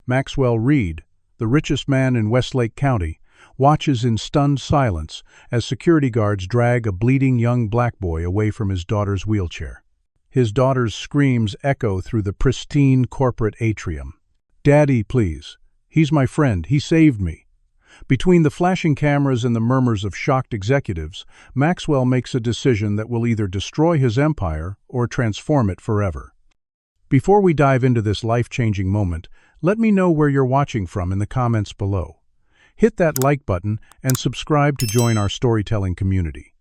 Maxwell Reed, the richest man in Westlake County, watches in stunned silence as security guards drag a bleeding young black boy away from his daughter's wheelchair. His daughter's screams echo through the pristine corporate atrium. "Daddy, please. He's my friend. He saved me." Between the flashing cameras and the murmurs of shocked executives, Maxwell makes a decision that will either destroy his empire or transform it forever. Before we dive into this life-changing moment, let me know where you're watching from in the comments below. Hit that like button and subscribe to join our storytelling community.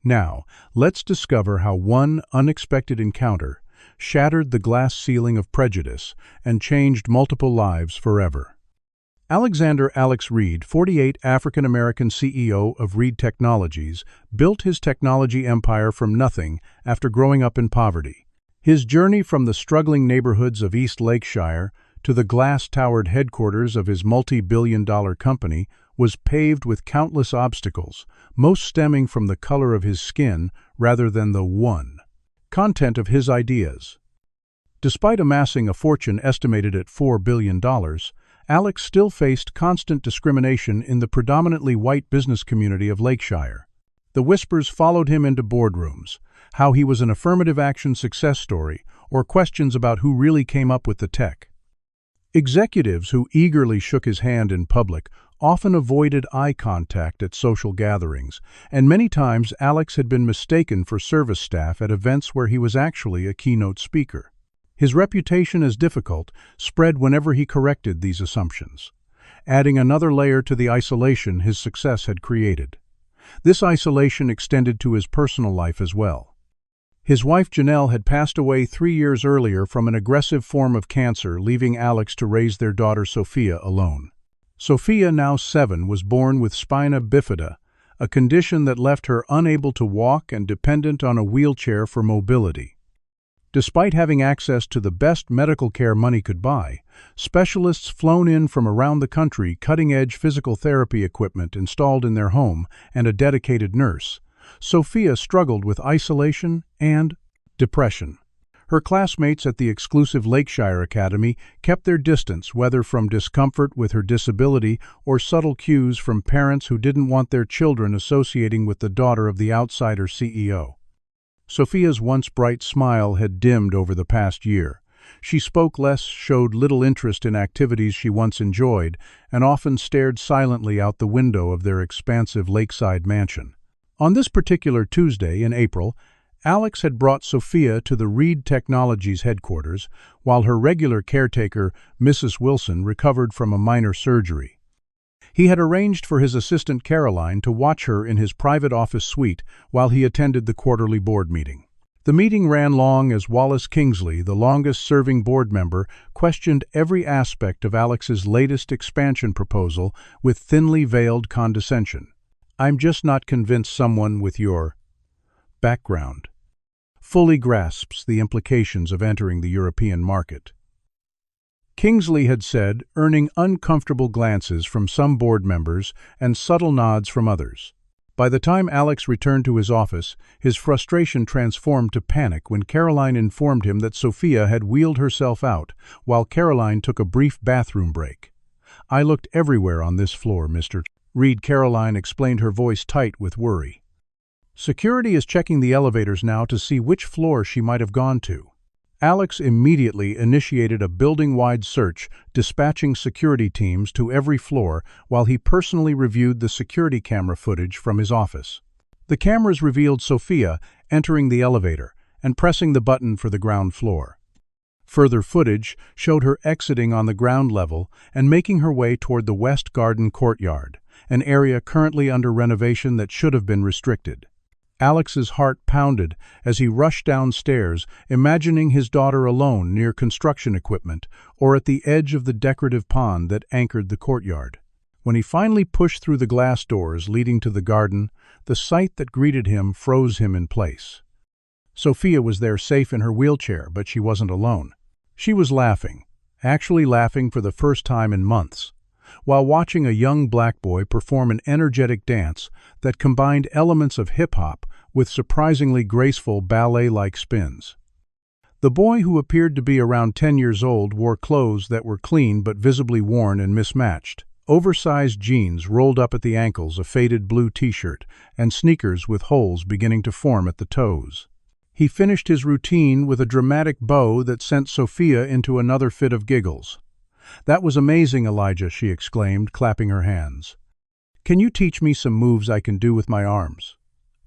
Now, let's discover how one unexpected encounter shattered the glass ceiling of prejudice and changed multiple lives forever. Alexander Alex Reed, 48, African-American CEO of Reed Technologies, built his technology empire from nothing after growing up in poverty. His journey from the struggling neighborhoods of East Lakeshire to the glass-towered headquarters of his multi-billion-dollar company was paved with countless obstacles, most stemming from the color of his skin rather than the content of his ideas. Despite amassing a fortune estimated at $4 billion, Alex still faced constant discrimination in the predominantly white business community of Lakeshire. The whispers followed him into boardrooms, how he was an affirmative action success story, or questions about who really came up with the tech. Executives who eagerly shook his hand in public often avoided eye contact at social gatherings, and many times Alex had been mistaken for service staff at events where he was actually a keynote speaker. His reputation as difficult spread whenever he corrected these assumptions, adding another layer to the isolation his success had created. This isolation extended to his personal life as well. His wife Janelle had passed away 3 years earlier from an aggressive form of cancer, leaving Alex to raise their daughter Sophia alone. Sophia, now 7, was born with spina bifida, a condition that left her unable to walk and dependent on a wheelchair for mobility. Despite having access to the best medical care money could buy, specialists flown in from around the country, cutting-edge physical therapy equipment installed in their home, and a dedicated nurse, Sophia struggled with isolation and depression. Her classmates at the exclusive Lakeshire Academy kept their distance, whether from discomfort with her disability or subtle cues from parents who didn't want their children associating with the daughter of the outsider CEO. Sophia's once bright smile had dimmed over the past year. She spoke less, showed little interest in activities she once enjoyed, and often stared silently out the window of their expansive lakeside mansion. On this particular Tuesday in April, Alex had brought Sophia to the Reed Technologies headquarters, while her regular caretaker, Mrs. Wilson, recovered from a minor surgery. He had arranged for his assistant Caroline to watch her in his private office suite while he attended the quarterly board meeting. The meeting ran long as Wallace Kingsley, the longest-serving board member, questioned every aspect of Alex's latest expansion proposal with thinly veiled condescension. "I'm just not convinced someone with your background fully grasps the implications of entering the European market," Kingsley had said, earning uncomfortable glances from some board members and subtle nods from others. By the time Alex returned to his office, his frustration transformed to panic when Caroline informed him that Sophia had wheeled herself out, while Caroline took a brief bathroom break. "I looked everywhere on this floor, Mr. Reed," Caroline explained, her voice tight with worry. "Security is checking the elevators now to see which floor she might have gone to." Alex immediately initiated a building-wide search, dispatching security teams to every floor while he personally reviewed the security camera footage from his office. The cameras revealed Sophia entering the elevator and pressing the button for the ground floor. Further footage showed her exiting on the ground level and making her way toward the West Garden courtyard, an area currently under renovation that should have been restricted. Alex's heart pounded as he rushed downstairs, imagining his daughter alone near construction equipment or at the edge of the decorative pond that anchored the courtyard. When he finally pushed through the glass doors leading to the garden, the sight that greeted him froze him in place. Sophia was there, safe in her wheelchair, but she wasn't alone. She was laughing, actually laughing for the first time in months, while watching a young black boy perform an energetic dance that combined elements of hip-hop with surprisingly graceful ballet-like spins. The boy, who appeared to be around 10 years old, wore clothes that were clean but visibly worn and mismatched. Oversized jeans rolled up at the ankles, a faded blue t-shirt, and sneakers with holes beginning to form at the toes. He finished his routine with a dramatic bow that sent Sophia into another fit of giggles. "That was amazing, Elijah," she exclaimed, clapping her hands. "Can you teach me some moves I can do with my arms?"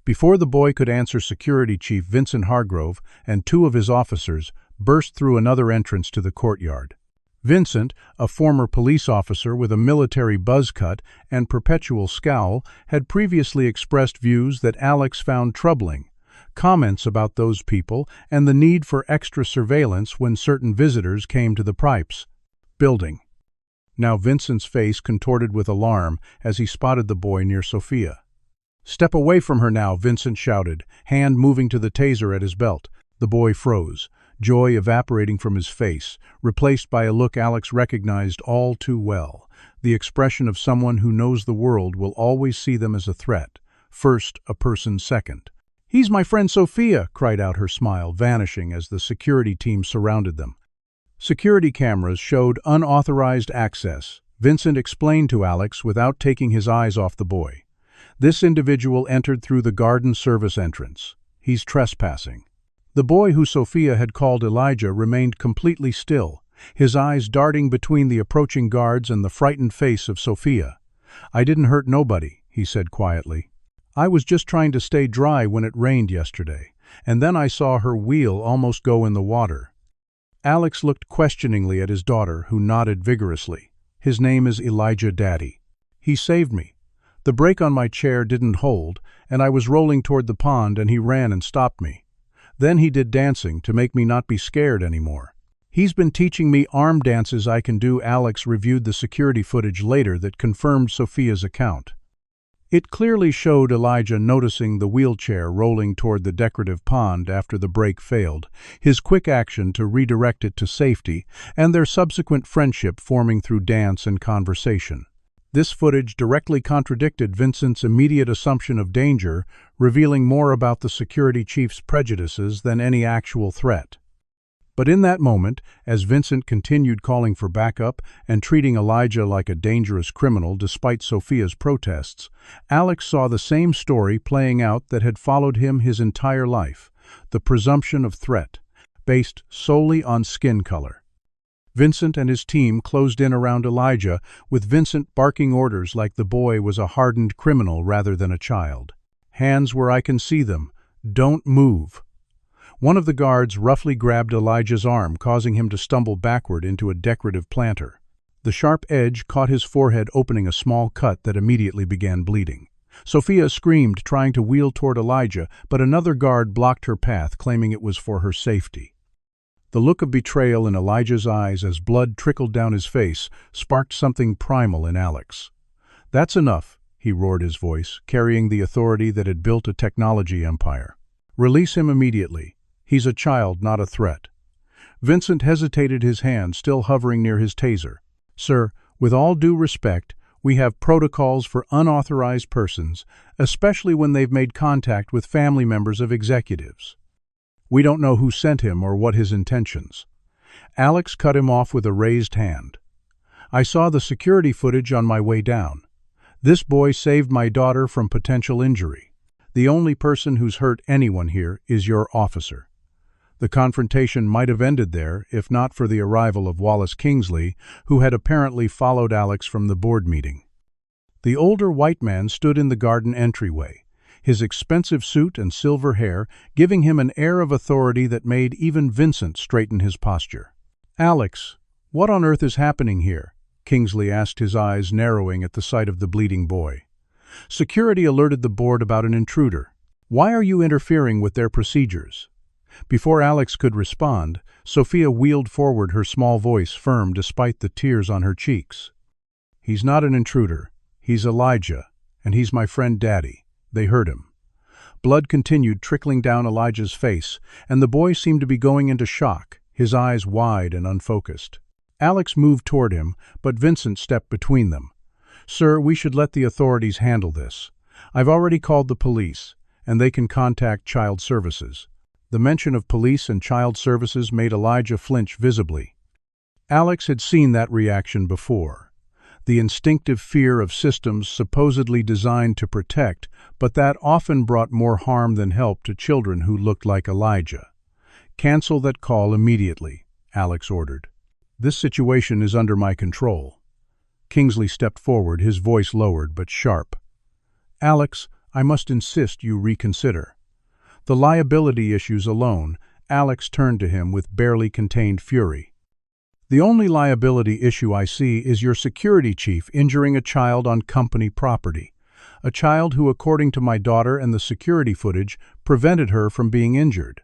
Before the boy could answer, Security Chief Vincent Hargrove and two of his officers burst through another entrance to the courtyard. Vincent, a former police officer with a military buzz cut and perpetual scowl, had previously expressed views that Alex found troubling, comments about those people and the need for extra surveillance when certain visitors came to the Paraplegic building. Now Vincent's face contorted with alarm as he spotted the boy near Sophia. "Step away from her now," Vincent shouted, hand moving to the taser at his belt. The boy froze, joy evaporating from his face, replaced by a look Alex recognized all too well, the expression of someone who knows the world will always see them as a threat, first a person second. "He's my friend Sophia," cried out, her smile vanishing as the security team surrounded them. Security cameras showed unauthorized access. Vincent explained to Alex without taking his eyes off the boy. "This individual entered through the garden service entrance. He's trespassing." The boy, who Sophia had called Elijah, remained completely still, his eyes darting between the approaching guards and the frightened face of Sophia. "I didn't hurt nobody," he said quietly. "I was just trying to stay dry when it rained yesterday, and then I saw her wheel almost go in the water." Alex looked questioningly at his daughter, who nodded vigorously. "His name is Elijah, Daddy. He saved me. The brake on my chair didn't hold, and I was rolling toward the pond and he ran and stopped me. Then he did dancing to make me not be scared anymore. He's been teaching me arm dances I can do." Alex reviewed the security footage later that confirmed Sophia's account. It clearly showed Elijah noticing the wheelchair rolling toward the decorative pond after the brake failed, his quick action to redirect it to safety, and their subsequent friendship forming through dance and conversation. This footage directly contradicted Vincent's immediate assumption of danger, revealing more about the security chief's prejudices than any actual threat. But in that moment, as Vincent continued calling for backup and treating Elijah like a dangerous criminal despite Sophia's protests, Alex saw the same story playing out that had followed him his entire life: the presumption of threat, based solely on skin color. Vincent and his team closed in around Elijah, with Vincent barking orders like the boy was a hardened criminal rather than a child. "Hands where I can see them. Don't move." One of the guards roughly grabbed Elijah's arm, causing him to stumble backward into a decorative planter. The sharp edge caught his forehead, opening a small cut that immediately began bleeding. Sophia screamed, trying to wheel toward Elijah, but another guard blocked her path, claiming it was for her safety. The look of betrayal in Elijah's eyes as blood trickled down his face sparked something primal in Alex. "That's enough," he roared, his voice carrying the authority that had built a technology empire. "Release him immediately. He's a child, not a threat." Vincent hesitated, his hand still hovering near his taser. "Sir, with all due respect, we have protocols for unauthorized persons, especially when they've made contact with family members of executives. We don't know who sent him or what his intentions." Alex cut him off with a raised hand. "I saw the security footage on my way down. This boy saved my daughter from potential injury. The only person who's hurt anyone here is your officer." The confrontation might have ended there if not for the arrival of Wallace Kingsley, who had apparently followed Alex from the board meeting. The older white man stood in the garden entryway, his expensive suit and silver hair giving him an air of authority that made even Vincent straighten his posture. "Alex, what on earth is happening here?" Kingsley asked, his eyes narrowing at the sight of the bleeding boy. "Security alerted the board about an intruder. Why are you interfering with their procedures?" Before Alex could respond, Sophia wheeled forward, her small voice firm despite the tears on her cheeks. "He's not an intruder. He's Elijah, and he's my friend Daddy. They hurt him." Blood continued trickling down Elijah's face, and the boy seemed to be going into shock, his eyes wide and unfocused. Alex moved toward him, but Vincent stepped between them. "Sir, we should let the authorities handle this. I've already called the police, and they can contact child services." The mention of police and child services made Elijah flinch visibly. Alex had seen that reaction before. The instinctive fear of systems supposedly designed to protect, but that often brought more harm than help to children who looked like Elijah. "Cancel that call immediately," Alex ordered. "This situation is under my control." Kingsley stepped forward, his voice lowered but sharp. "Alex, I must insist you reconsider." The liability issues alone, Alex turned to him with barely contained fury. "The only liability issue I see is your security chief injuring a child on company property. A child who, according to my daughter and the security footage, prevented her from being injured."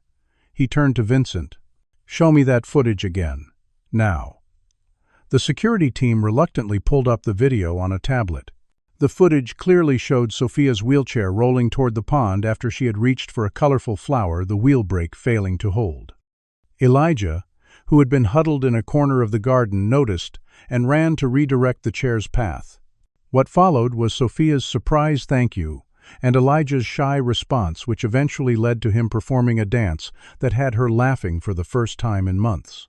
He turned to Vincent. "Show me that footage again. Now." The security team reluctantly pulled up the video on a tablet. The footage clearly showed Sophia's wheelchair rolling toward the pond after she had reached for a colorful flower, the wheel brake failing to hold. Elijah, who had been huddled in a corner of the garden, noticed and ran to redirect the chair's path. What followed was Sophia's surprise thank you and Elijah's shy response, which eventually led to him performing a dance that had her laughing for the first time in months.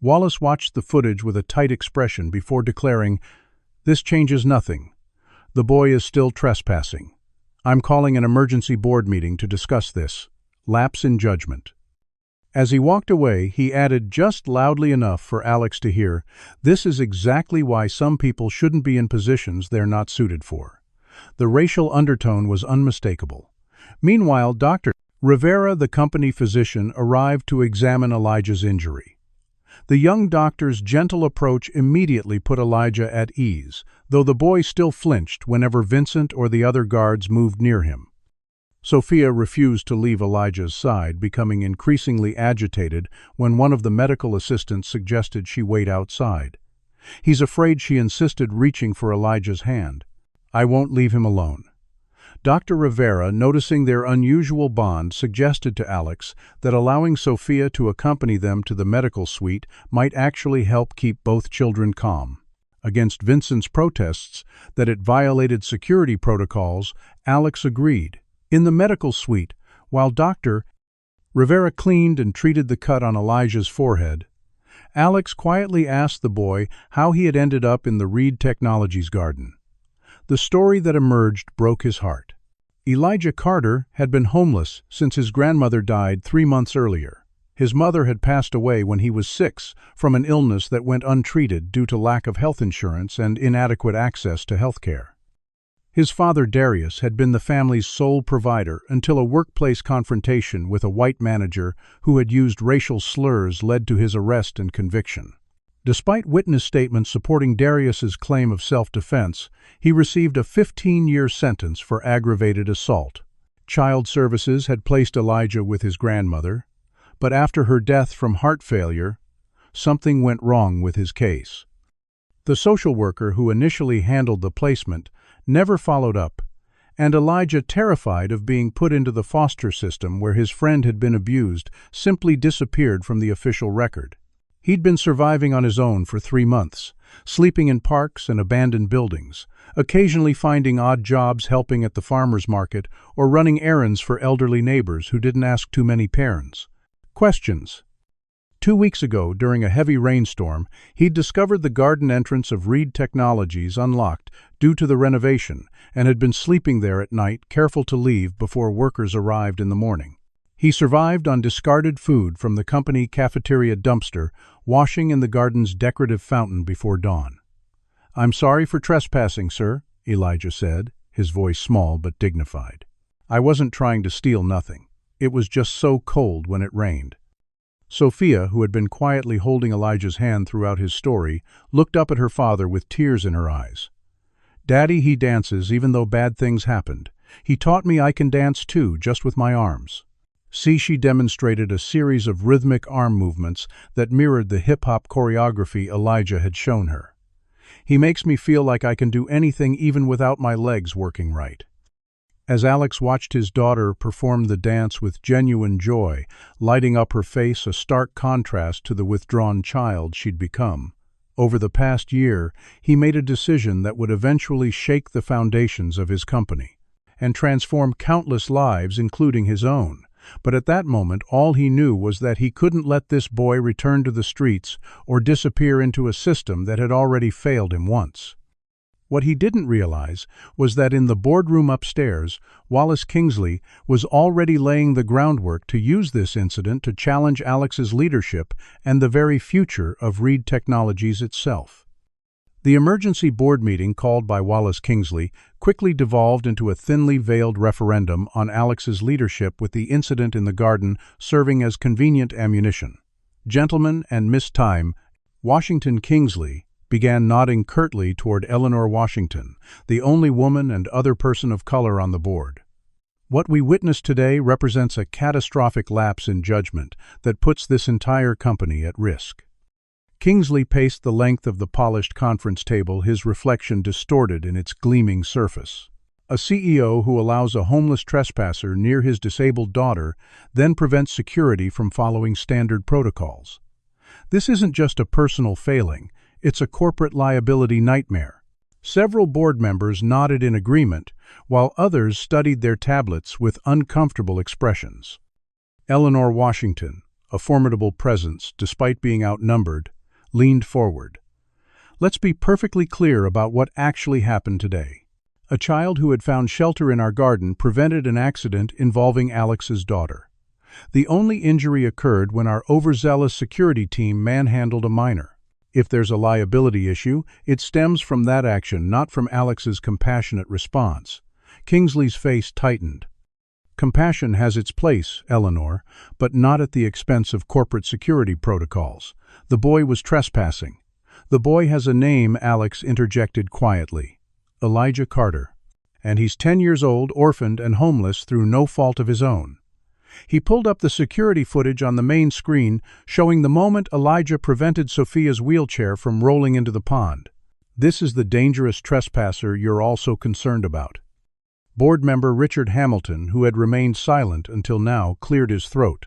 Wallace watched the footage with a tight expression before declaring, "This changes nothing. The boy is still trespassing. I'm calling an emergency board meeting to discuss this. Lapse in judgment." As he walked away, he added just loudly enough for Alex to hear, "This is exactly why some people shouldn't be in positions they're not suited for." The racial undertone was unmistakable. Meanwhile, Dr. Rivera, the company physician, arrived to examine Elijah's injury. The young doctor's gentle approach immediately put Elijah at ease, though the boy still flinched whenever Vincent or the other guards moved near him. Sophia refused to leave Elijah's side, becoming increasingly agitated when one of the medical assistants suggested she wait outside. "He's afraid," she insisted, reaching for Elijah's hand. "I won't leave him alone." Dr. Rivera, noticing their unusual bond, suggested to Alex that allowing Sophia to accompany them to the medical suite might actually help keep both children calm. Against Vincent's protests that it violated security protocols, Alex agreed. In the medical suite, while Dr. Rivera cleaned and treated the cut on Elijah's forehead, Alex quietly asked the boy how he had ended up in the Reed Technologies garden. The story that emerged broke his heart. Elijah Carter had been homeless since his grandmother died 3 months earlier. His mother had passed away when he was 6 from an illness that went untreated due to lack of health insurance and inadequate access to health care. His father, Darius, had been the family's sole provider until a workplace confrontation with a white manager who had used racial slurs led to his arrest and conviction. Despite witness statements supporting Darius's claim of self-defense, he received a 15-year sentence for aggravated assault. Child Services had placed Elijah with his grandmother, but after her death from heart failure, something went wrong with his case. The social worker who initially handled the placement never followed up, and Elijah, terrified of being put into the foster system where his friend had been abused, simply disappeared from the official record. He'd been surviving on his own for 3 months, sleeping in parks and abandoned buildings, occasionally finding odd jobs helping at the farmer's market or running errands for elderly neighbors who didn't ask too many parents. Questions. 2 weeks ago, during a heavy rainstorm, he'd discovered the garden entrance of Reed Technologies unlocked due to the renovation and had been sleeping there at night, careful to leave before workers arrived in the morning. He survived on discarded food from the company cafeteria dumpster, washing in the garden's decorative fountain before dawn. "I'm sorry for trespassing, sir," Elijah said, his voice small but dignified. "I wasn't trying to steal nothing. It was just so cold when it rained." Sophia, who had been quietly holding Elijah's hand throughout his story, looked up at her father with tears in her eyes. "Daddy, he dances even though bad things happened. He taught me I can dance too, just with my arms." See, she demonstrated a series of rhythmic arm movements that mirrored the hip-hop choreography Elijah had shown her. "He makes me feel like I can do anything even without my legs working right." As Alex watched his daughter perform the dance with genuine joy, lighting up her face, a stark contrast to the withdrawn child she'd become, over the past year, he made a decision that would eventually shake the foundations of his company and transform countless lives, including his own. But at that moment, all he knew was that he couldn't let this boy return to the streets or disappear into a system that had already failed him once. What he didn't realize was that in the boardroom upstairs, Wallace Kingsley was already laying the groundwork to use this incident to challenge Alex's leadership and the very future of Reed Technologies itself. The emergency board meeting called by Wallace Kingsley quickly devolved into a thinly veiled referendum on Alex's leadership, with the incident in the garden serving as convenient ammunition. Gentlemen and Miss Time, Washington Kingsley began nodding curtly toward Eleanor Washington, the only woman and other person of color on the board. What we witness today represents a catastrophic lapse in judgment that puts this entire company at risk. Kingsley paced the length of the polished conference table, his reflection distorted in its gleaming surface. A CEO who allows a homeless trespasser near his disabled daughter then prevents security from following standard protocols. This isn't just a personal failing, it's a corporate liability nightmare. Several board members nodded in agreement, while others studied their tablets with uncomfortable expressions. Eleanor Washington, a formidable presence despite being outnumbered, leaned forward. Let's be perfectly clear about what actually happened today. A child who had found shelter in our garden prevented an accident involving Alex's daughter. The only injury occurred when our overzealous security team manhandled a minor. If there's a liability issue, it stems from that action, not from Alex's compassionate response. Kingsley's face tightened. Compassion has its place, Eleanor, but not at the expense of corporate security protocols. The boy was trespassing. The boy has a name, Alex interjected quietly. Elijah Carter. And he's 10 years old, orphaned, and homeless through no fault of his own. He pulled up the security footage on the main screen, showing the moment Elijah prevented Sophia's wheelchair from rolling into the pond. This is the dangerous trespasser you're also concerned about. Board member Richard Hamilton, who had remained silent until now, cleared his throat.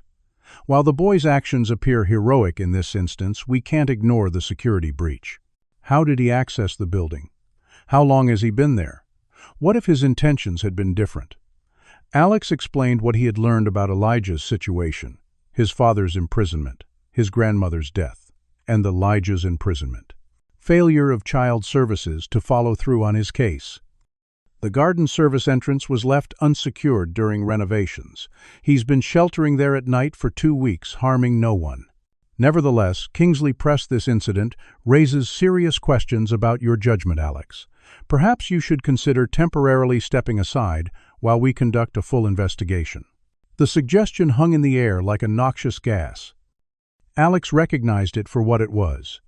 While the boy's actions appear heroic in this instance, we can't ignore the security breach. How did he access the building? How long has he been there? What if his intentions had been different? Alex explained what he had learned about Elijah's situation, his father's imprisonment, his grandmother's death, and Elijah's imprisonment. Failure of child services to follow through on his case. The garden service entrance was left unsecured during renovations. He's been sheltering there at night for 2 weeks, harming no one. Nevertheless, Kingsley pressed this incident raises serious questions about your judgment, Alex. Perhaps you should consider temporarily stepping aside while we conduct a full investigation. The suggestion hung in the air like a noxious gas. Alex recognized it for what it was.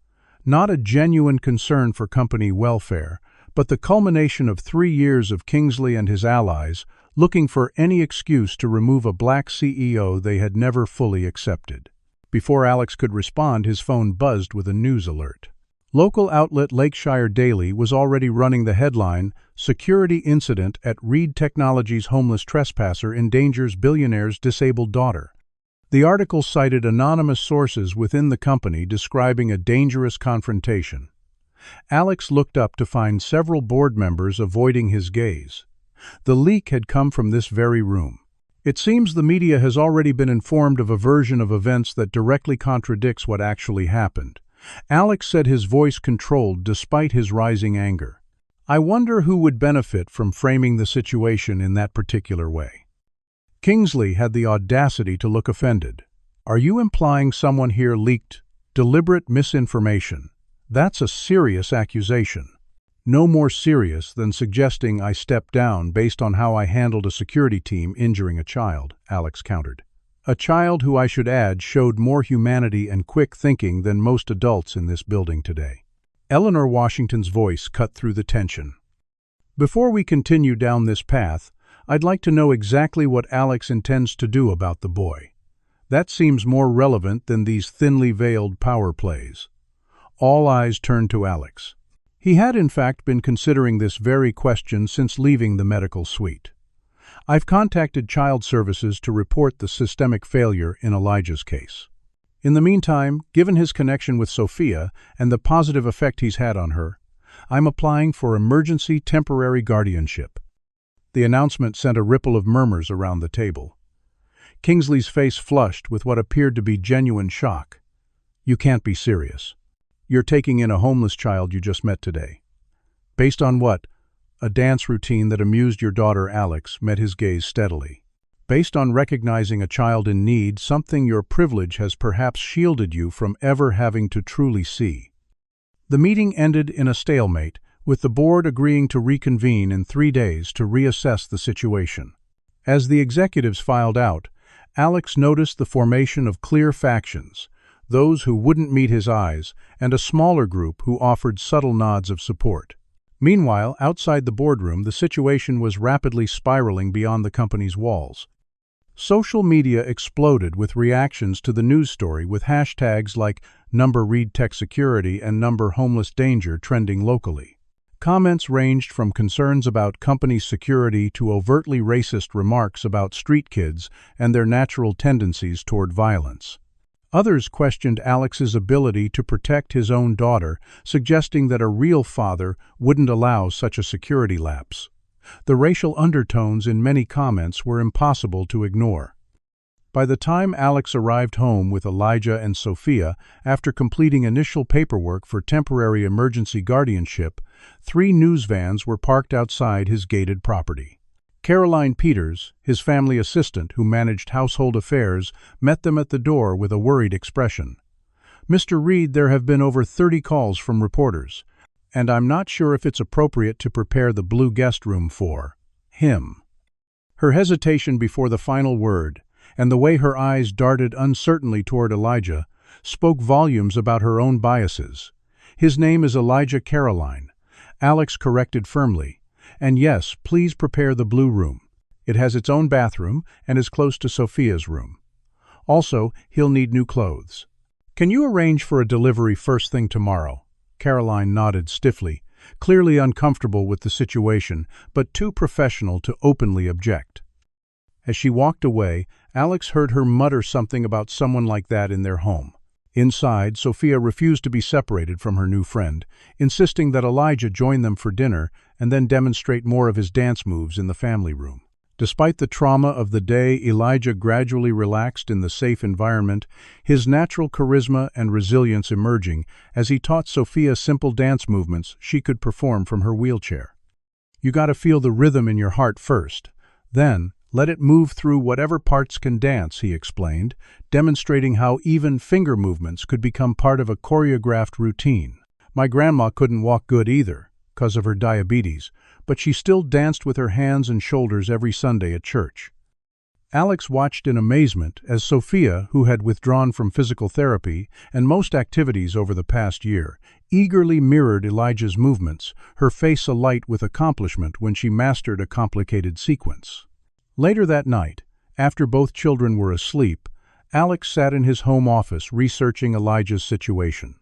Not a genuine concern for company welfare, but the culmination of 3 years of Kingsley and his allies looking for any excuse to remove a black CEO they had never fully accepted. Before Alex could respond, his phone buzzed with a news alert. Local outlet Lakeshire Daily was already running the headline, "Security Incident at Reed Technologies Homeless Trespasser Endangers Billionaire's Disabled Daughter." The article cited anonymous sources within the company describing a dangerous confrontation. Alex looked up to find several board members avoiding his gaze. The leak had come from this very room. It seems the media has already been informed of a version of events that directly contradicts what actually happened. Alex said, his voice controlled despite his rising anger. I wonder who would benefit from framing the situation in that particular way. Kingsley had the audacity to look offended. Are you implying someone here leaked deliberate misinformation? That's a serious accusation. No more serious than suggesting I stepped down based on how I handled a security team injuring a child, Alex countered. A child who, I should add, showed more humanity and quick thinking than most adults in this building today. Eleanor Washington's voice cut through the tension. Before we continue down this path, I'd like to know exactly what Alex intends to do about the boy. That seems more relevant than these thinly veiled power plays. All eyes turned to Alex. He had in fact been considering this very question since leaving the medical suite. I've contacted child services to report the systemic failure in Elijah's case. In the meantime, given his connection with Sophia and the positive effect he's had on her, I'm applying for emergency temporary guardianship. The announcement sent a ripple of murmurs around the table. Kingsley's face flushed with what appeared to be genuine shock. "You can't be serious. You're taking in a homeless child you just met today." "Based on what?" A dance routine that amused your daughter Alex met his gaze steadily. "Based on recognizing a child in need, something your privilege has perhaps shielded you from ever having to truly see." The meeting ended in a stalemate, with the board agreeing to reconvene in 3 days to reassess the situation. As the executives filed out, Alex noticed the formation of clear factions, those who wouldn't meet his eyes, and a smaller group who offered subtle nods of support. Meanwhile, outside the boardroom, the situation was rapidly spiraling beyond the company's walls. Social media exploded with reactions to the news story, with hashtags like #ReadTechSecurity and #HomelessDanger trending locally. Comments ranged from concerns about company security to overtly racist remarks about street kids and their natural tendencies toward violence. Others questioned Alex's ability to protect his own daughter, suggesting that a real father wouldn't allow such a security lapse. The racial undertones in many comments were impossible to ignore. By the time Alex arrived home with Elijah and Sophia, after completing initial paperwork for temporary emergency guardianship, 3 news vans were parked outside his gated property. Caroline Peters, his family assistant who managed household affairs, met them at the door with a worried expression. "Mr. Reed, there have been over 30 calls from reporters, and I'm not sure if it's appropriate to prepare the blue guest room for him." Her hesitation before the final word, and the way her eyes darted uncertainly toward Elijah, spoke volumes about her own biases. "His name is Elijah Caroline," Alex corrected firmly. "And yes, please prepare the blue room. It has its own bathroom and is close to Sophia's room. Also, he'll need new clothes." "Can you arrange for a delivery first thing tomorrow?" Caroline nodded stiffly, clearly uncomfortable with the situation, but too professional to openly object. As she walked away, Alex heard her mutter something about someone like that in their home. Inside, Sophia refused to be separated from her new friend, insisting that Elijah join them for dinner and then demonstrate more of his dance moves in the family room. Despite the trauma of the day, Elijah gradually relaxed in the safe environment, his natural charisma and resilience emerging as he taught Sophia simple dance movements she could perform from her wheelchair. "You gotta feel the rhythm in your heart first. Then, let it move through whatever parts can dance," he explained, demonstrating how even finger movements could become part of a choreographed routine. "My grandma couldn't walk good either, 'cause of her diabetes, but she still danced with her hands and shoulders every Sunday at church." Alex watched in amazement as Sophia, who had withdrawn from physical therapy and most activities over the past year, eagerly mirrored Elijah's movements, her face alight with accomplishment when she mastered a complicated sequence. Later that night, after both children were asleep, Alex sat in his home office researching Elijah's situation.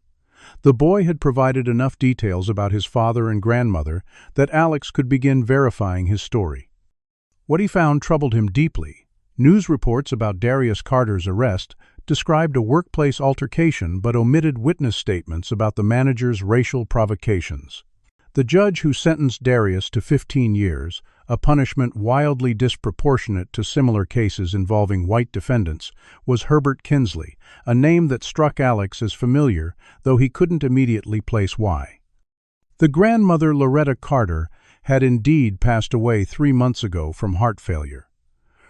The boy had provided enough details about his father and grandmother that Alex could begin verifying his story. What he found troubled him deeply. News reports about Darius Carter's arrest described a workplace altercation but omitted witness statements about the manager's racial provocations. The judge who sentenced Darius to 15 years, a punishment wildly disproportionate to similar cases involving white defendants, was Herbert Kinsley, a name that struck Alex as familiar, though he couldn't immediately place why. The grandmother, Loretta Carter, had indeed passed away 3 months ago from heart failure.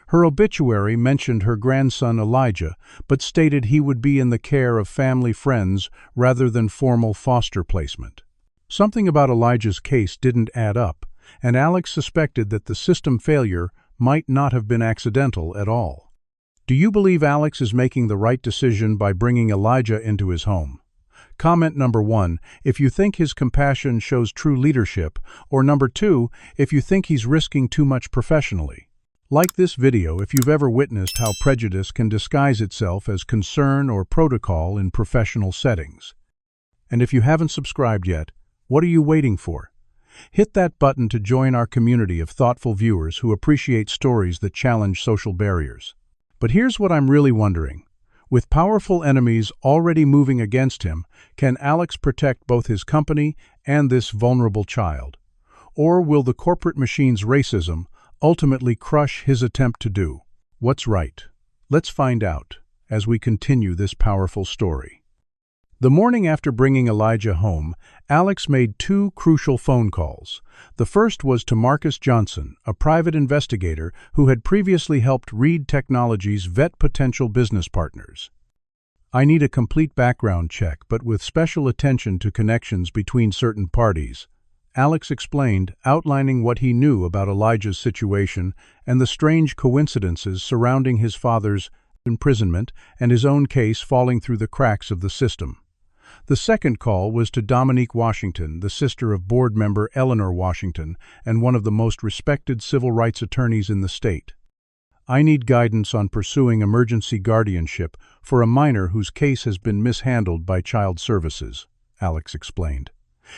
Her obituary mentioned her grandson Elijah, but stated he would be in the care of family friends rather than formal foster placement. Something about Elijah's case didn't add up, and Alex suspected that the system failure might not have been accidental at all. Do you believe Alex is making the right decision by bringing Elijah into his home? Comment number 1, if you think his compassion shows true leadership, or number 2, if you think he's risking too much professionally. Like this video if you've ever witnessed how prejudice can disguise itself as concern or protocol in professional settings. And if you haven't subscribed yet, what are you waiting for? Hit that button to join our community of thoughtful viewers who appreciate stories that challenge social barriers. But here's what I'm really wondering. With powerful enemies already moving against him, can Alex protect both his company and this vulnerable child? Or will the corporate machine's racism ultimately crush his attempt to do what's right? Let's find out as we continue this powerful story. The morning after bringing Elijah home, Alex made two crucial phone calls. The first was to Marcus Johnson, a private investigator who had previously helped Reed Technologies vet potential business partners. "I need a complete background check, but with special attention to connections between certain parties," Alex explained, outlining what he knew about Elijah's situation and the strange coincidences surrounding his father's imprisonment and his own case falling through the cracks of the system. The second call was to Dominique Washington, the sister of board member Eleanor Washington and one of the most respected civil rights attorneys in the state. "I need guidance on pursuing emergency guardianship for a minor whose case has been mishandled by Child Services," Alex explained.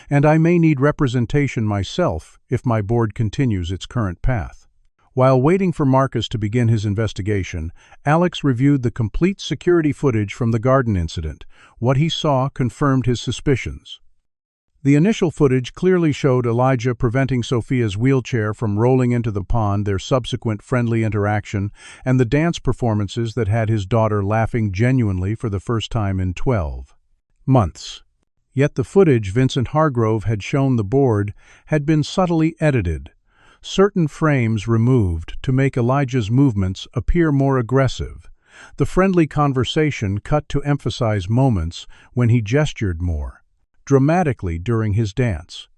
"And I may need representation myself if my board continues its current path." While waiting for Marcus to begin his investigation, Alex reviewed the complete security footage from the garden incident. What he saw confirmed his suspicions. The initial footage clearly showed Elijah preventing Sophia's wheelchair from rolling into the pond, their subsequent friendly interaction, and the dance performances that had his daughter laughing genuinely for the first time in 12 months. Yet the footage Vincent Hargrove had shown the board had been subtly edited. Certain frames removed to make Elijah's movements appear more aggressive. The friendly conversation cut to emphasize moments when he gestured more dramatically during his dance.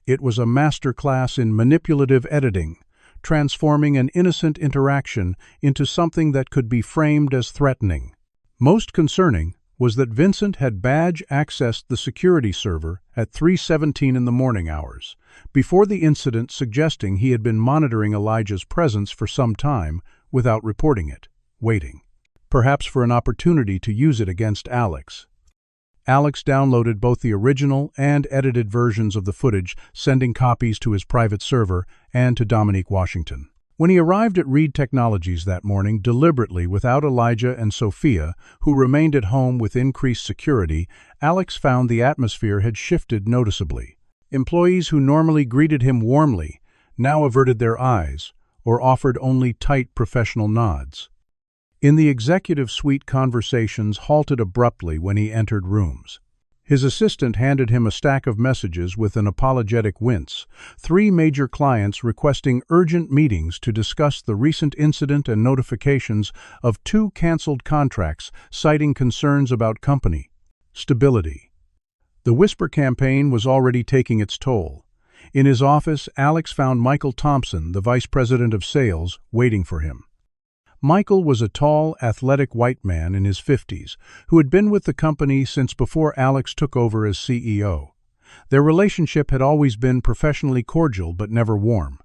It was a masterclass in manipulative editing, transforming an innocent interaction into something that could be framed as threatening. Most concerning was that Vincent had badge accessed the security server at 3:17 in the morning hours, before the incident, suggesting he had been monitoring Elijah's presence for some time without reporting it, waiting, perhaps for an opportunity to use it against Alex. Alex downloaded both the original and edited versions of the footage, sending copies to his private server and to Dominique Washington. When he arrived at Reed Technologies that morning, deliberately without Elijah and Sophia, who remained at home with increased security, Alex found the atmosphere had shifted noticeably. Employees who normally greeted him warmly now averted their eyes or offered only tight professional nods. In the executive suite, conversations halted abruptly when he entered rooms. His assistant handed him a stack of messages with an apologetic wince, 3 major clients requesting urgent meetings to discuss the recent incident and notifications of 2 canceled contracts, citing concerns about company stability. The whisper campaign was already taking its toll. In his office, Alex found Michael Thompson, the vice president of sales, waiting for him. Michael was a tall, athletic white man in his 50s who had been with the company since before Alex took over as CEO. Their relationship had always been professionally cordial but never warm.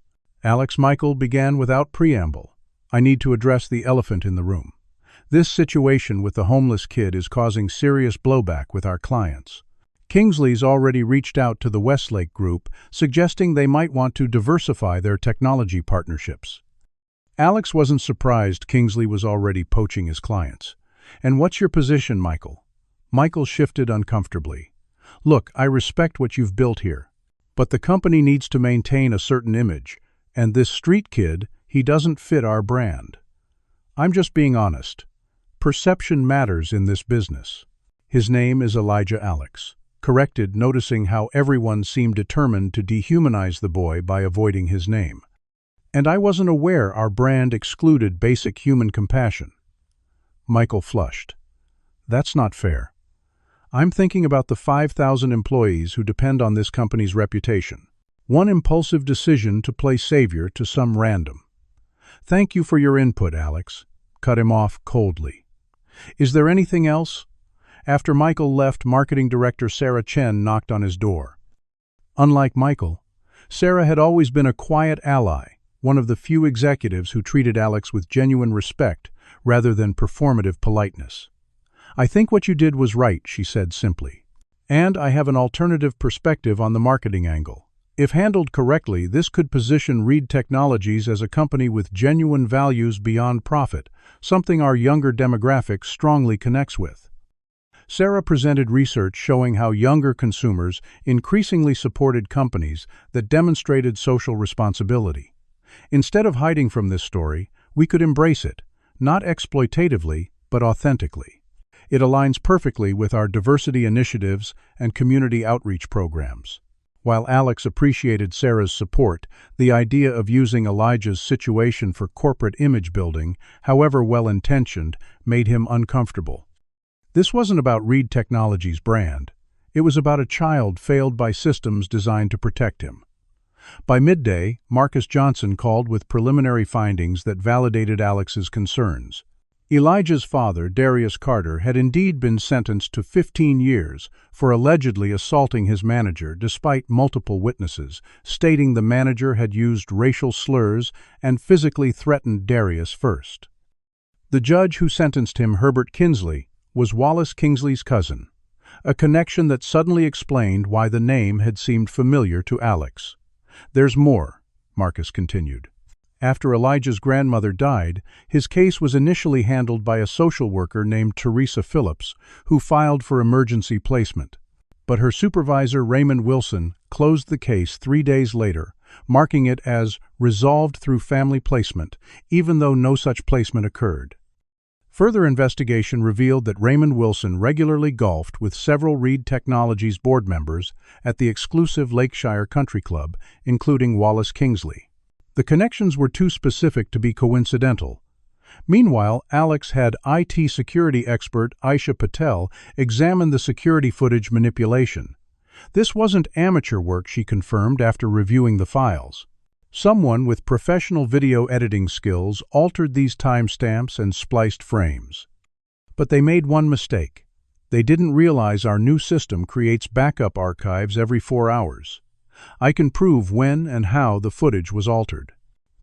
Michael began without preamble. "I need to address the elephant in the room. This situation with the homeless kid is causing serious blowback with our clients. Kingsley's already reached out to the Westlake Group, suggesting they might want to diversify their technology partnerships." Alex wasn't surprised Kingsley was already poaching his clients. "And what's your position, Michael?" Michael shifted uncomfortably. "Look, I respect what you've built here, but the company needs to maintain a certain image, and this street kid, he doesn't fit our brand. I'm just being honest. Perception matters in this business." "His name is Elijah," Alex corrected, noticing how everyone seemed determined to dehumanize the boy by avoiding his name. "And I wasn't aware our brand excluded basic human compassion." Michael flushed. "That's not fair. I'm thinking about the 5,000 employees who depend on this company's reputation. One impulsive decision to play savior to some random." "Thank you for your input, Alex," cut him off coldly. "Is there anything else?" After Michael left, marketing director Sarah Chen knocked on his door. Unlike Michael, Sarah had always been a quiet ally, one of the few executives who treated Alex with genuine respect rather than performative politeness. "I think what you did was right," she said simply. "And I have an alternative perspective on the marketing angle. If handled correctly, this could position Reed Technologies as a company with genuine values beyond profit, something our younger demographic strongly connects with." Sarah presented research showing how younger consumers increasingly supported companies that demonstrated social responsibility. "Instead of hiding from this story, we could embrace it, not exploitatively, but authentically. It aligns perfectly with our diversity initiatives and community outreach programs. While Alex appreciated Sarah's support, the idea of using Elijah's situation for corporate image building, however well-intentioned, made him uncomfortable. This wasn't about Reed Technologies' brand. It was about a child failed by systems designed to protect him. By midday, Marcus Johnson called with preliminary findings that validated Alex's concerns. Elijah's father, Darius Carter, had indeed been sentenced to 15 years for allegedly assaulting his manager despite multiple witnesses, stating the manager had used racial slurs and physically threatened Darius first. The judge who sentenced him, Herbert Kinsley, was Wallace Kingsley's cousin, a connection that suddenly explained why the name had seemed familiar to Alex. "There's more," Marcus continued. After Elijah's grandmother died, his case was initially handled by a social worker named Teresa Phillips, who filed for emergency placement. But her supervisor, Raymond Wilson, closed the case 3 days later, marking it as resolved through family placement, even though no such placement occurred. Further investigation revealed that Raymond Wilson regularly golfed with several Reed Technologies board members at the exclusive Lakeshire Country Club, including Wallace Kingsley. The connections were too specific to be coincidental. Meanwhile, Alex had IT security expert Aisha Patel examine the security footage manipulation. This wasn't amateur work, she confirmed after reviewing the files. Someone with professional video editing skills altered these timestamps and spliced frames. But they made one mistake. They didn't realize our new system creates backup archives every 4 hours. I can prove when and how the footage was altered.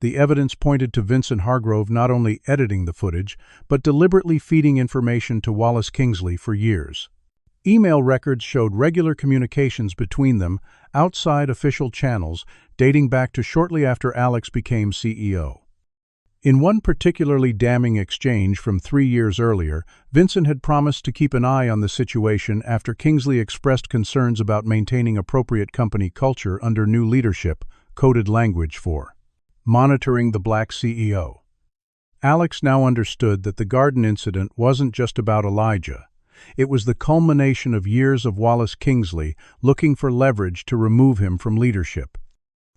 The evidence pointed to Vincent Hargrove not only editing the footage, but deliberately feeding information to Wallace Kingsley for years. Email records showed regular communications between them outside official channels dating back to shortly after Alex became CEO. In one particularly damning exchange from 3 years earlier, Vincent had promised to keep an eye on the situation after Kingsley expressed concerns about maintaining appropriate company culture under new leadership, coded language for monitoring the black CEO. Alex now understood that the garden incident wasn't just about Elijah. It was the culmination of years of Wallace Kingsley looking for leverage to remove him from leadership.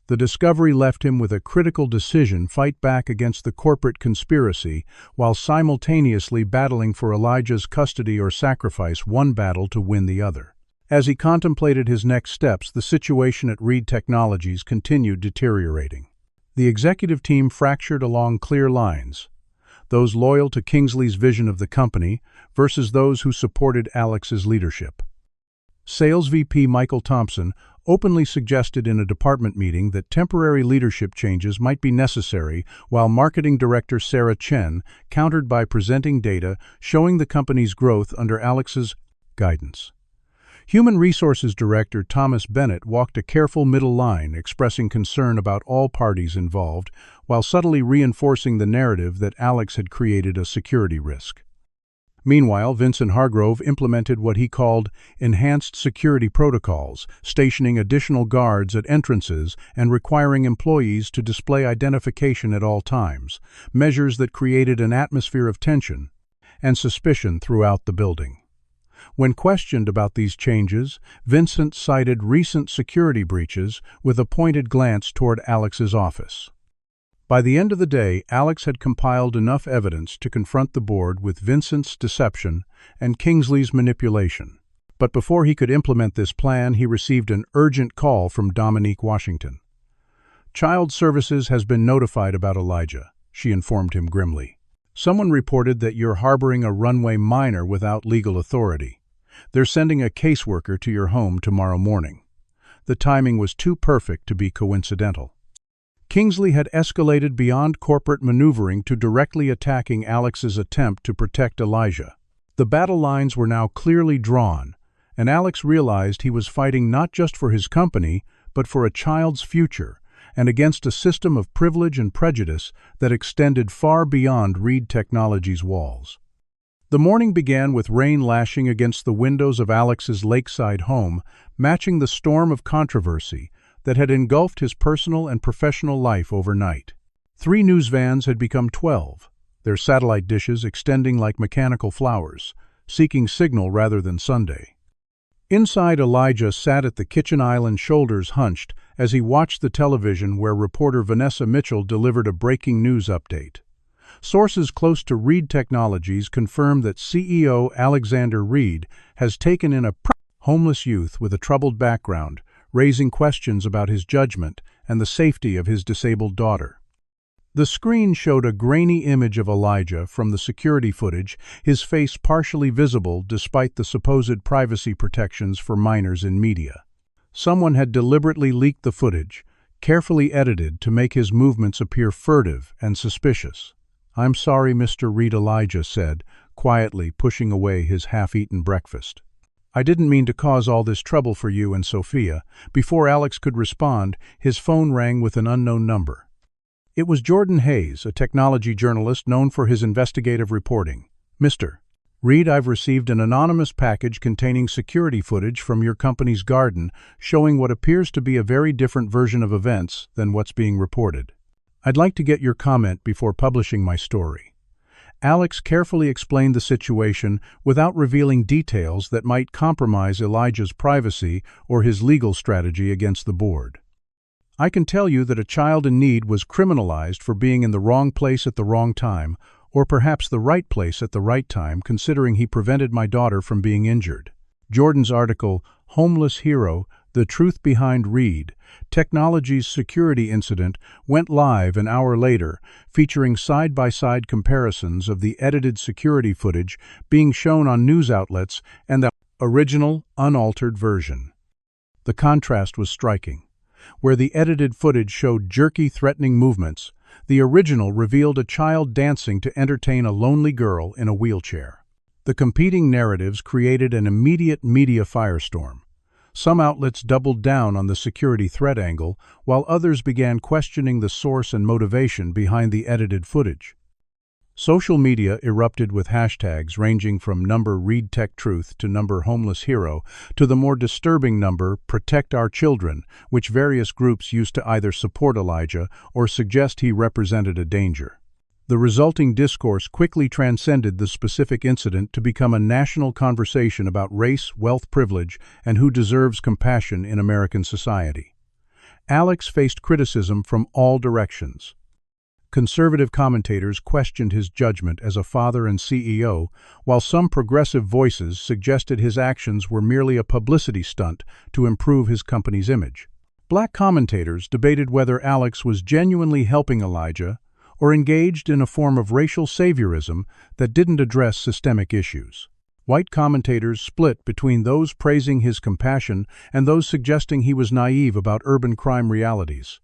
The discovery left him with a critical decision: fight back against the corporate conspiracy while simultaneously battling for Elijah's custody or sacrifice one battle to win the other. As he contemplated his next steps, the situation at Reed Technologies continued deteriorating. The executive team fractured along clear lines: those loyal to Kingsley's vision of the company versus those who supported Alex's leadership. Sales VP Michael Thompson openly suggested in a department meeting that temporary leadership changes might be necessary, while marketing director Sarah Chen countered by presenting data showing the company's growth under Alex's guidance. Human Resources Director Thomas Bennett walked a careful middle line, expressing concern about all parties involved, while subtly reinforcing the narrative that Alex had created a security risk. Meanwhile, Vincent Hargrove implemented what he called enhanced security protocols, stationing additional guards at entrances and requiring employees to display identification at all times, measures that created an atmosphere of tension and suspicion throughout the building. When questioned about these changes, Vincent cited recent security breaches with a pointed glance toward Alex's office. By the end of the day, Alex had compiled enough evidence to confront the board with Vincent's deception and Kingsley's manipulation. But before he could implement this plan, he received an urgent call from Dominique Washington. "Child Services has been notified about Elijah," she informed him grimly. "Someone reported that you're harboring a runway minor without legal authority. They're sending a caseworker to your home tomorrow morning." The timing was too perfect to be coincidental. Kingsley had escalated beyond corporate maneuvering to directly attacking Alex's attempt to protect Elijah. The battle lines were now clearly drawn, and Alex realized he was fighting not just for his company, but for a child's future, and against a system of privilege and prejudice that extended far beyond Reed Technologies' walls. The morning began with rain lashing against the windows of Alex's lakeside home, matching the storm of controversy that had engulfed his personal and professional life overnight. 3 news vans had become 12. their satellite dishes extending like mechanical flowers, seeking signal rather than Sunday. Inside, Elijah sat at the kitchen island, shoulders hunched, as he watched the television where reporter Vanessa Mitchell delivered a breaking news update. Sources close to Reed Technologies confirm that CEO Alexander Reed has taken in a homeless youth with a troubled background, raising questions about his judgment and the safety of his disabled daughter. The screen showed a grainy image of Elijah from the security footage, his face partially visible despite the supposed privacy protections for minors in media. Someone had deliberately leaked the footage, carefully edited to make his movements appear furtive and suspicious. "I'm sorry, Mr. Reed," Elijah said, quietly pushing away his half-eaten breakfast. "I didn't mean to cause all this trouble for you and Sophia." Before Alex could respond, his phone rang with an unknown number. It was Jordan Hayes, a technology journalist known for his investigative reporting. "Mr. Reed, I've received an anonymous package containing security footage from your company's garden showing what appears to be a very different version of events than what's being reported. I'd like to get your comment before publishing my story." Alex carefully explained the situation without revealing details that might compromise Elijah's privacy or his legal strategy against the board. "I can tell you that a child in need was criminalized for being in the wrong place at the wrong time, or perhaps the right place at the right time, considering he prevented my daughter from being injured." Jordan's article, "Homeless Hero: The Truth Behind Reed, Technology's Security Incident," went live an hour later, featuring side-by-side comparisons of the edited security footage being shown on news outlets and the original, unaltered version. The contrast was striking. Where the edited footage showed jerky, threatening movements, the original revealed a child dancing to entertain a lonely girl in a wheelchair. The competing narratives created an immediate media firestorm. Some outlets doubled down on the security threat angle, while others began questioning the source and motivation behind the edited footage. Social media erupted with hashtags ranging from #ReedTechTruth to #HomelessHero to the more disturbing number "Protect Our Children," which various groups used to either support Elijah or suggest he represented a danger. The resulting discourse quickly transcended the specific incident to become a national conversation about race, wealth, privilege, and who deserves compassion in American society. Alex faced criticism from all directions. Conservative commentators questioned his judgment as a father and CEO, while some progressive voices suggested his actions were merely a publicity stunt to improve his company's image. Black commentators debated whether Alex was genuinely helping Elijah or engaged in a form of racial saviorism that didn't address systemic issues. White commentators split between those praising his compassion and those suggesting he was naive about urban crime realities.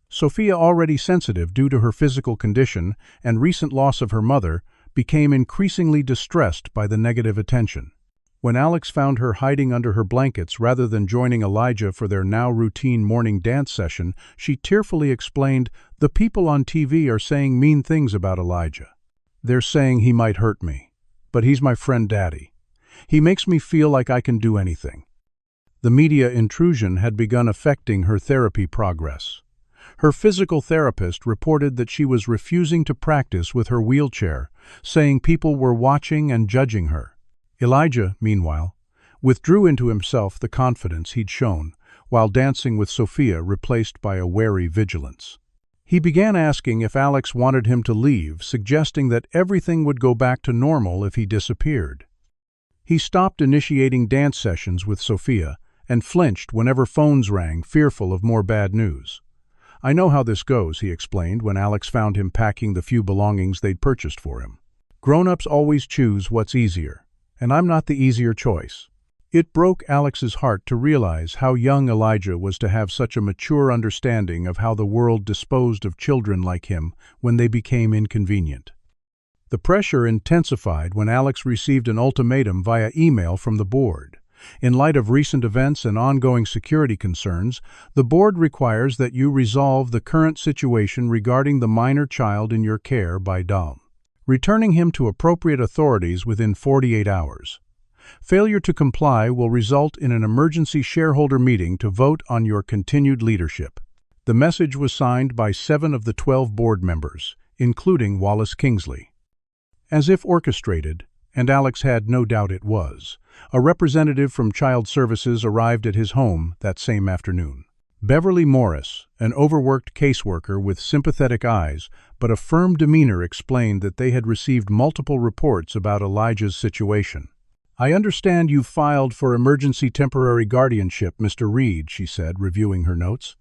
Sophia, already sensitive due to her physical condition and recent loss of her mother, became increasingly distressed by the negative attention. When Alex found her hiding under her blankets rather than joining Elijah for their now routine morning dance session, she tearfully explained, "The people on TV are saying mean things about Elijah. They're saying he might hurt me. But he's my friend Daddy. He makes me feel like I can do anything." The media intrusion had begun affecting her therapy progress. Her physical therapist reported that she was refusing to practice with her wheelchair, saying people were watching and judging her. Elijah, meanwhile, withdrew into himself the confidence he'd shown, while dancing with Sophia replaced by a wary vigilance. He began asking if Alex wanted him to leave, suggesting that everything would go back to normal if he disappeared. He stopped initiating dance sessions with Sophia and flinched whenever phones rang, fearful of more bad news. "I know how this goes," he explained when Alex found him packing the few belongings they'd purchased for him. "Grown-ups always choose what's easier, and I'm not the easier choice." It broke Alex's heart to realize how young Elijah was to have such a mature understanding of how the world disposed of children like him when they became inconvenient. The pressure intensified when Alex received an ultimatum via email from the board. In light of recent events and ongoing security concerns, the board requires that you resolve the current situation regarding the minor child in your care by returning him to appropriate authorities within 48 hours. Failure to comply will result in an emergency shareholder meeting to vote on your continued leadership. The message was signed by 7 of the 12 board members, including Wallace Kingsley. As if orchestrated, and Alex had no doubt it was, a representative from Child Services arrived at his home that same afternoon. Beverly Morris, an overworked caseworker with sympathetic eyes but a firm demeanor, explained that they had received multiple reports about Elijah's situation. "I understand you've filed for emergency temporary guardianship, Mr. Reed," she said, reviewing her notes.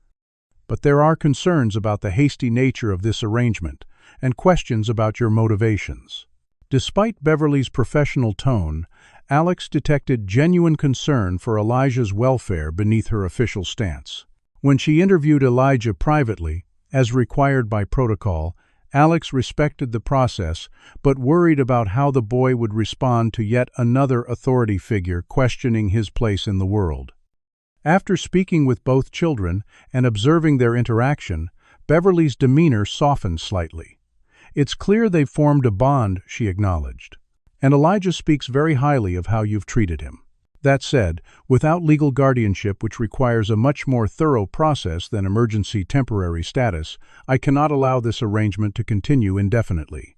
"But there are concerns about the hasty nature of this arrangement and questions about your motivations." Despite Beverly's professional tone, Alex detected genuine concern for Elijah's welfare beneath her official stance. When she interviewed Elijah privately, as required by protocol, Alex respected the process but worried about how the boy would respond to yet another authority figure questioning his place in the world. After speaking with both children and observing their interaction, Beverly's demeanor softened slightly. "It's clear they've formed a bond," she acknowledged. "And Elijah speaks very highly of how you've treated him. That said, without legal guardianship, which requires a much more thorough process than emergency temporary status, I cannot allow this arrangement to continue indefinitely."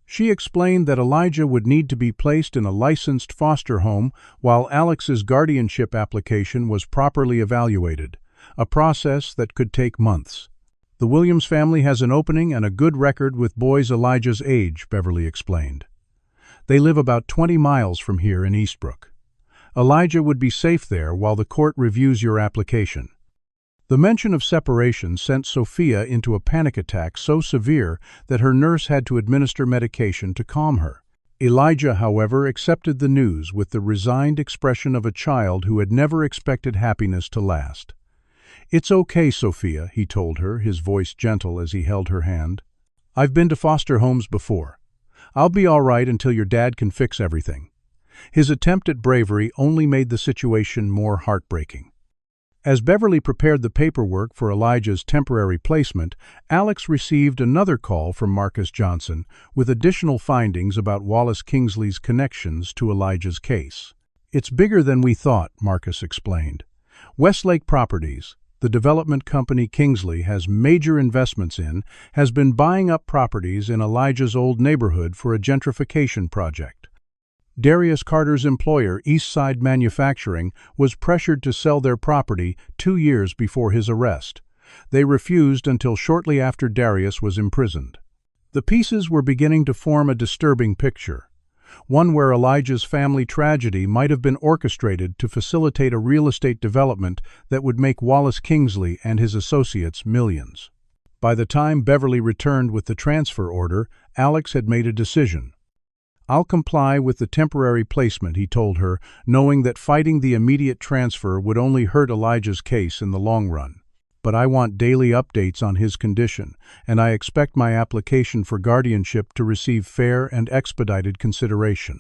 She explained that Elijah would need to be placed in a licensed foster home while Alex's guardianship application was properly evaluated, a process that could take months. "The Williams family has an opening and a good record with boys Elijah's age," Beverly explained. "They live about 20 miles from here in Eastbrook. Elijah would be safe there while the court reviews your application." The mention of separation sent Sophia into a panic attack so severe that her nurse had to administer medication to calm her. Elijah, however, accepted the news with the resigned expression of a child who had never expected happiness to last. "It's okay, Sophia," he told her, his voice gentle as he held her hand. "I've been to foster homes before. I'll be all right until your dad can fix everything." His attempt at bravery only made the situation more heartbreaking. As Beverly prepared the paperwork for Elijah's temporary placement, Alex received another call from Marcus Johnson with additional findings about Wallace Kingsley's connections to Elijah's case. "It's bigger than we thought," Marcus explained. "Westlake Properties, the development company Kingsley has major investments in, has been buying up properties in Elijah's old neighborhood for a gentrification project. Darius Carter's employer, Eastside Manufacturing, was pressured to sell their property 2 years before his arrest. They refused until shortly after Darius was imprisoned." The pieces were beginning to form a disturbing picture, one where Elijah's family tragedy might have been orchestrated to facilitate a real estate development that would make Wallace Kingsley and his associates millions. By the time Beverly returned with the transfer order, Alex had made a decision. "I'll comply with the temporary placement," he told her, knowing that fighting the immediate transfer would only hurt Elijah's case in the long run. "But I want daily updates on his condition, and I expect my application for guardianship to receive fair and expedited consideration."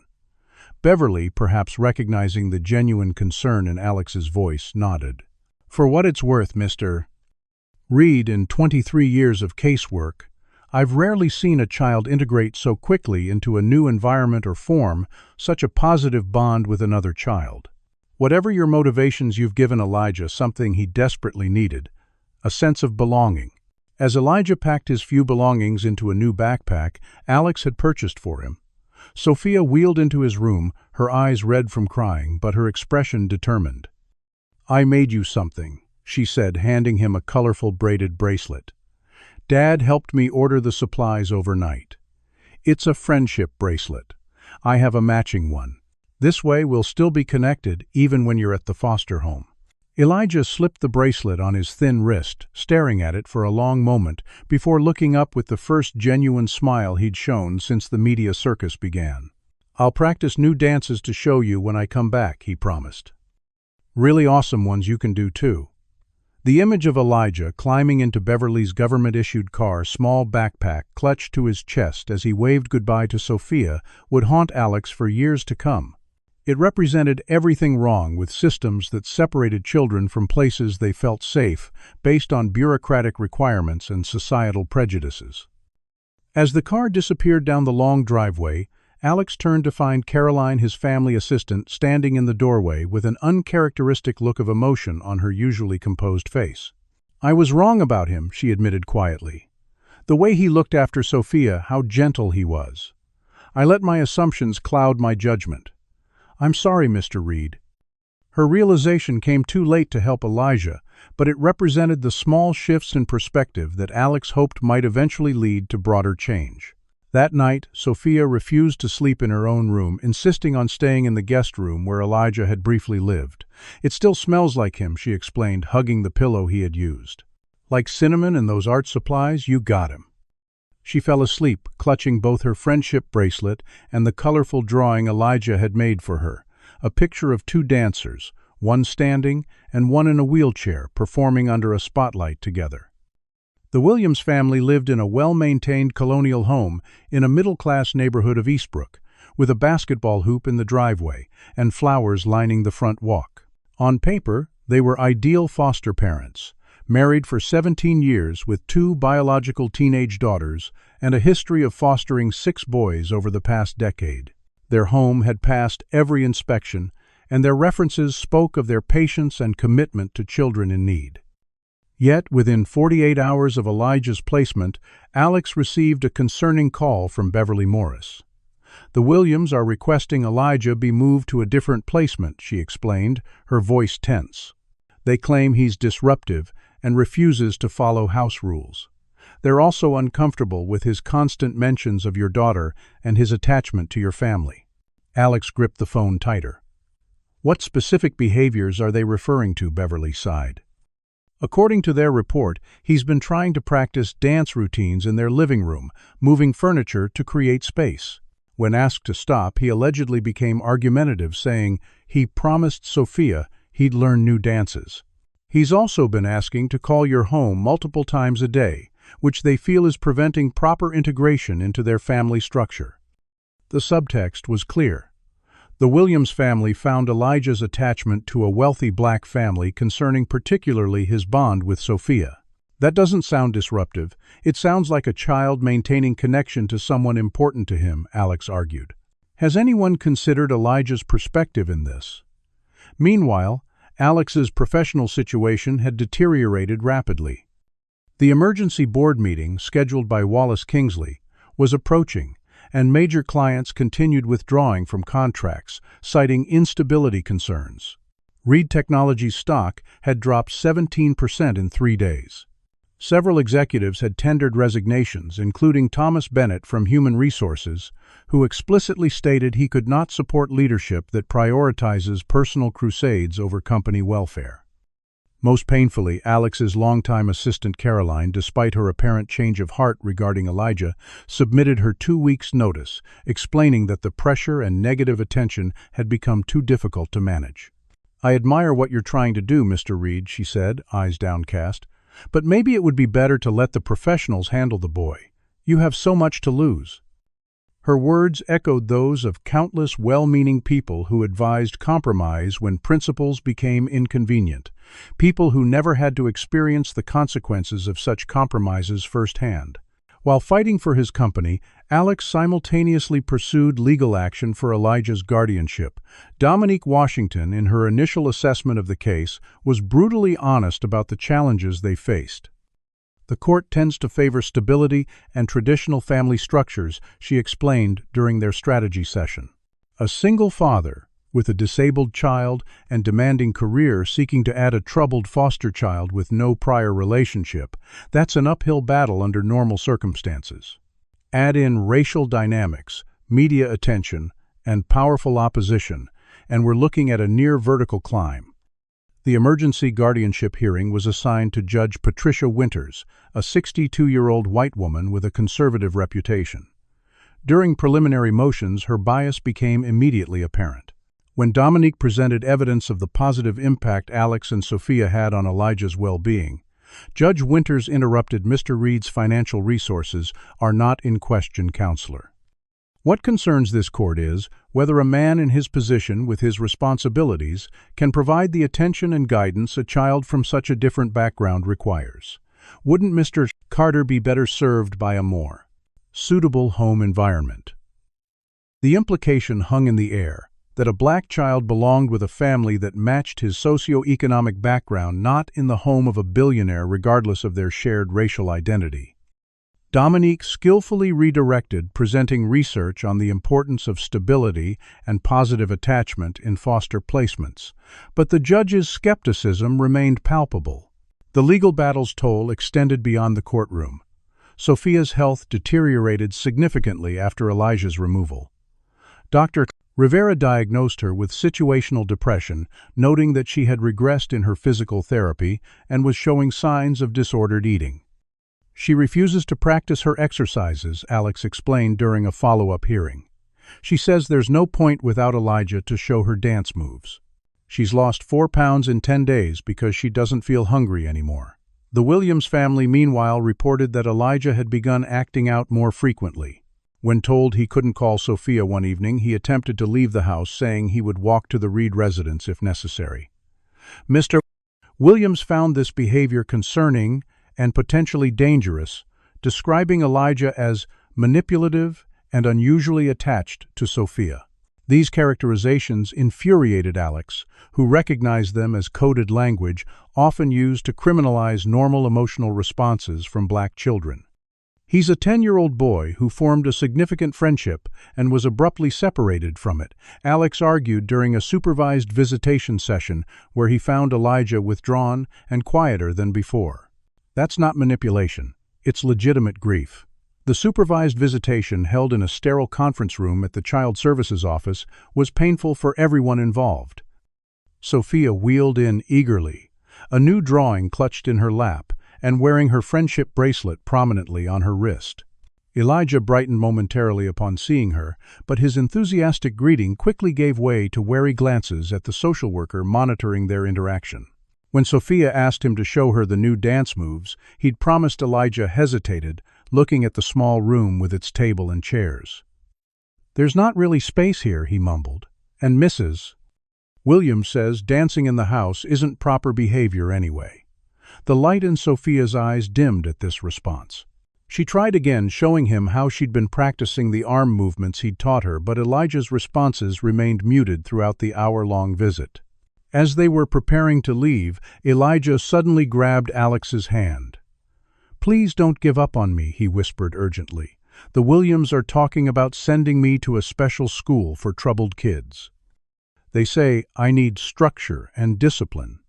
Beverly, perhaps recognizing the genuine concern in Alex's voice, nodded. "For what it's worth, Mr. Reed, in 23 years of casework, I've rarely seen a child integrate so quickly into a new environment or form such a positive bond with another child. Whatever your motivations, you've given Elijah something he desperately needed, a sense of belonging." As Elijah packed his few belongings into a new backpack Alex had purchased for him, Sophia wheeled into his room, her eyes red from crying, but her expression determined. "I made you something," she said, handing him a colorful braided bracelet. "Dad helped me order the supplies overnight. It's a friendship bracelet. I have a matching one. This way we'll still be connected even when you're at the foster home." Elijah slipped the bracelet on his thin wrist, staring at it for a long moment before looking up with the first genuine smile he'd shown since the media circus began. "I'll practice new dances to show you when I come back," he promised. "Really awesome ones you can do too." The image of Elijah climbing into Beverly's government-issued car, small backpack clutched to his chest as he waved goodbye to Sophia, would haunt Alex for years to come. It represented everything wrong with systems that separated children from places they felt safe, based on bureaucratic requirements and societal prejudices. As the car disappeared down the long driveway, Alex turned to find Caroline, his family assistant, standing in the doorway with an uncharacteristic look of emotion on her usually composed face. "I was wrong about him," she admitted quietly. The way he looked after Sophia, how gentle he was. I let my assumptions cloud my judgment. I'm sorry, Mr. Reed. Her realization came too late to help Elijah, but it represented the small shifts in perspective that Alex hoped might eventually lead to broader change. That night, Sophia refused to sleep in her own room, insisting on staying in the guest room where Elijah had briefly lived. It still smells like him, she explained, hugging the pillow he had used. Like cinnamon and those art supplies, you got him. She fell asleep, clutching both her friendship bracelet and the colorful drawing Elijah had made for her, a picture of two dancers, one standing and one in a wheelchair, performing under a spotlight together. The Williams family lived in a well-maintained colonial home in a middle-class neighborhood of Eastbrook, with a basketball hoop in the driveway and flowers lining the front walk. On paper, they were ideal foster parents, married for 17 years with 2 biological teenage daughters and a history of fostering 6 boys over the past decade. Their home had passed every inspection, and their references spoke of their patience and commitment to children in need. Yet, within 48 hours of Elijah's placement, Alex received a concerning call from Beverly Morris. The Williams are requesting Elijah be moved to a different placement, she explained, her voice tense. They claim he's disruptive and refuses to follow house rules. They're also uncomfortable with his constant mentions of your daughter and his attachment to your family. Alex gripped the phone tighter. What specific behaviors are they referring to? Beverly sighed. According to their report, he's been trying to practice dance routines in their living room, moving furniture to create space. When asked to stop, he allegedly became argumentative, saying he promised Sophia he'd learn new dances. He's also been asking to call your home multiple times a day, which they feel is preventing proper integration into their family structure. The subtext was clear. The Williams family found Elijah's attachment to a wealthy black family concerning particularly his bond with Sophia. That doesn't sound disruptive. It sounds like a child maintaining connection to someone important to him, Alex argued. Has anyone considered Elijah's perspective in this? Meanwhile, Alex's professional situation had deteriorated rapidly. The emergency board meeting, scheduled by Wallace Kingsley, was approaching, and major clients continued withdrawing from contracts, citing instability concerns. Reed Technologies stock had dropped 17% in 3 days. Several executives had tendered resignations, including Thomas Bennett from Human Resources, who explicitly stated he could not support leadership that prioritizes personal crusades over company welfare. Most painfully, Alex's longtime assistant Caroline, despite her apparent change of heart regarding Elijah, submitted her 2 weeks' notice, explaining that the pressure and negative attention had become too difficult to manage. I admire what you're trying to do, Mr. Reed, she said, eyes downcast, but maybe it would be better to let the professionals handle the boy. You have so much to lose. Her words echoed those of countless well-meaning people who advised compromise when principles became inconvenient, people who never had to experience the consequences of such compromises firsthand. While fighting for his company, Alex simultaneously pursued legal action for Elijah's guardianship. Dominique Washington, in her initial assessment of the case, was brutally honest about the challenges they faced. The court tends to favor stability and traditional family structures, she explained during their strategy session. A single father, with a disabled child and demanding career seeking to add a troubled foster child with no prior relationship, that's an uphill battle under normal circumstances. Add in racial dynamics, media attention, and powerful opposition, and we're looking at a near vertical climb. The emergency guardianship hearing was assigned to Judge Patricia Winters, a 62-year-old white woman with a conservative reputation. During preliminary motions, her bias became immediately apparent. When Dominique presented evidence of the positive impact Alex and Sophia had on Elijah's well-being, Judge Winters interrupted. Mr. Reed's financial resources are not in question, counselor. What concerns this court is whether a man in his position with his responsibilities can provide the attention and guidance a child from such a different background requires. Wouldn't Mr. Carter be better served by a more suitable home environment? The implication hung in the air that a black child belonged with a family that matched his socioeconomic background, not in the home of a billionaire regardless of their shared racial identity. Dominique skillfully redirected, presenting research on the importance of stability and positive attachment in foster placements. But the judge's skepticism remained palpable. The legal battle's toll extended beyond the courtroom. Sophia's health deteriorated significantly after Elijah's removal. Dr. Rivera diagnosed her with situational depression, noting that she had regressed in her physical therapy and was showing signs of disordered eating. She refuses to practice her exercises, Alex explained during a follow-up hearing. She says there's no point without Elijah to show her dance moves. She's lost 4 pounds in 10 days because she doesn't feel hungry anymore. The Williams family, meanwhile, reported that Elijah had begun acting out more frequently. When told he couldn't call Sophia one evening, he attempted to leave the house, saying he would walk to the Reed residence if necessary. Mr. Williams found this behavior concerning and potentially dangerous, describing Elijah as manipulative and unusually attached to Sophia. These characterizations infuriated Alex, who recognized them as coded language often used to criminalize normal emotional responses from black children. He's a 10-year-old boy who formed a significant friendship and was abruptly separated from it, Alex argued during a supervised visitation session where he found Elijah withdrawn and quieter than before. That's not manipulation. It's legitimate grief. The supervised visitation, held in a sterile conference room at the Child Services office, was painful for everyone involved. Sophia wheeled in eagerly, a new drawing clutched in her lap, and wearing her friendship bracelet prominently on her wrist. Elijah brightened momentarily upon seeing her, but his enthusiastic greeting quickly gave way to wary glances at the social worker monitoring their interaction. When Sophia asked him to show her the new dance moves he'd promised, Elijah hesitated, looking at the small room with its table and chairs. "There's not really space here," he mumbled. "And Mrs. Williams says dancing in the house isn't proper behavior anyway." The light in Sophia's eyes dimmed at this response. She tried again, showing him how she'd been practicing the arm movements he'd taught her, but Elijah's responses remained muted throughout the hour-long visit. As they were preparing to leave, Elijah suddenly grabbed Alex's hand. "Please don't give up on me," he whispered urgently. "The Williams are talking about sending me to a special school for troubled kids. They say I need structure and discipline."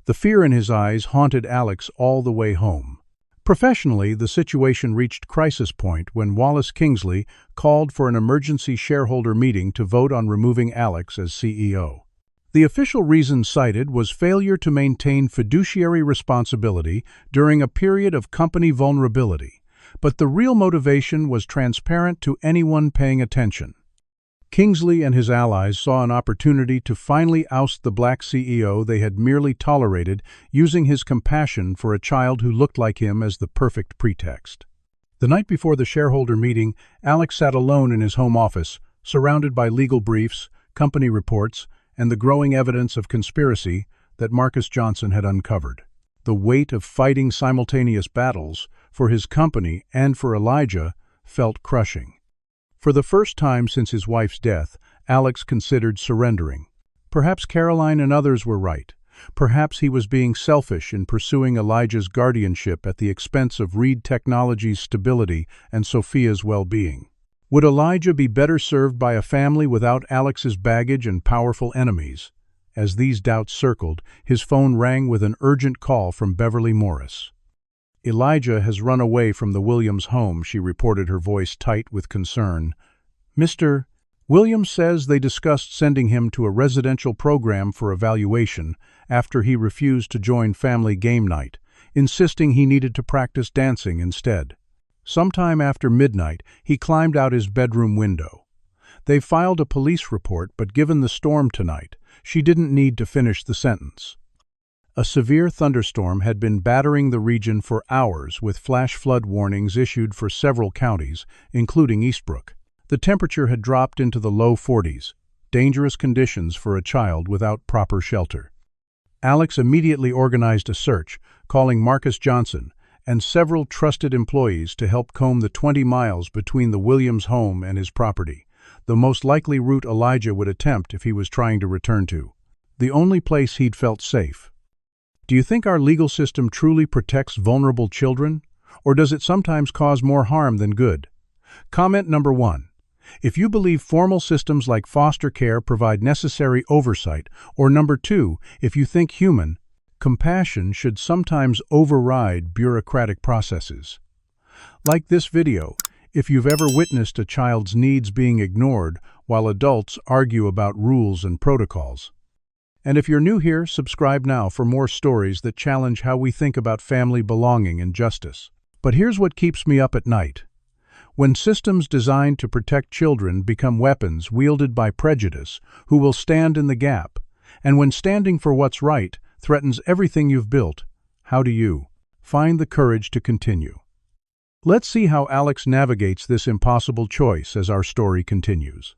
The fear in his eyes haunted Alex all the way home. Professionally, the situation reached crisis point when Wallace Kingsley called for an emergency shareholder meeting to vote on removing Alex as CEO. The official reason cited was failure to maintain fiduciary responsibility during a period of company vulnerability, but the real motivation was transparent to anyone paying attention. Kingsley and his allies saw an opportunity to finally oust the black CEO they had merely tolerated, using his compassion for a child who looked like him as the perfect pretext. The night before the shareholder meeting, Alex sat alone in his home office, surrounded by legal briefs, company reports, and the growing evidence of conspiracy that Marcus Johnson had uncovered. The weight of fighting simultaneous battles, for his company and for Elijah, felt crushing. For the first time since his wife's death, Alex considered surrendering. Perhaps Caroline and others were right. Perhaps he was being selfish in pursuing Elijah's guardianship at the expense of Reed Technologies' stability and Sophia's well-being. Would Elijah be better served by a family without Alex's baggage and powerful enemies? As these doubts circled, his phone rang with an urgent call from Beverly Morris. "Elijah has run away from the Williams home," she reported, her voice tight with concern. "Mr. Williams says they discussed sending him to a residential program for evaluation after he refused to join family game night, insisting he needed to practice dancing instead. Sometime after midnight, he climbed out his bedroom window. They've filed a police report, but given the storm tonight, she didn't need to finish the sentence." A severe thunderstorm had been battering the region for hours, with flash flood warnings issued for several counties, including Eastbrook. The temperature had dropped into the low 40s, dangerous conditions for a child without proper shelter. Alex immediately organized a search, calling Marcus Johnson and several trusted employees to help comb the 20 miles between the Williams home and his property, the most likely route Elijah would attempt if he was trying to return to. The only place he'd felt safe. "Do you think our legal system truly protects vulnerable children? Or does it sometimes cause more harm than good? Comment number 1. If you believe formal systems like foster care provide necessary oversight, or number 2, if you think human compassion should sometimes override bureaucratic processes. Like this video, if you've ever witnessed a child's needs being ignored while adults argue about rules and protocols. And if you're new here, subscribe now for more stories that challenge how we think about family belonging and justice. But here's what keeps me up at night. When systems designed to protect children become weapons wielded by prejudice, who will stand in the gap? And when standing for what's right threatens everything you've built, how do you find the courage to continue? Let's see how Alex navigates this impossible choice as our story continues.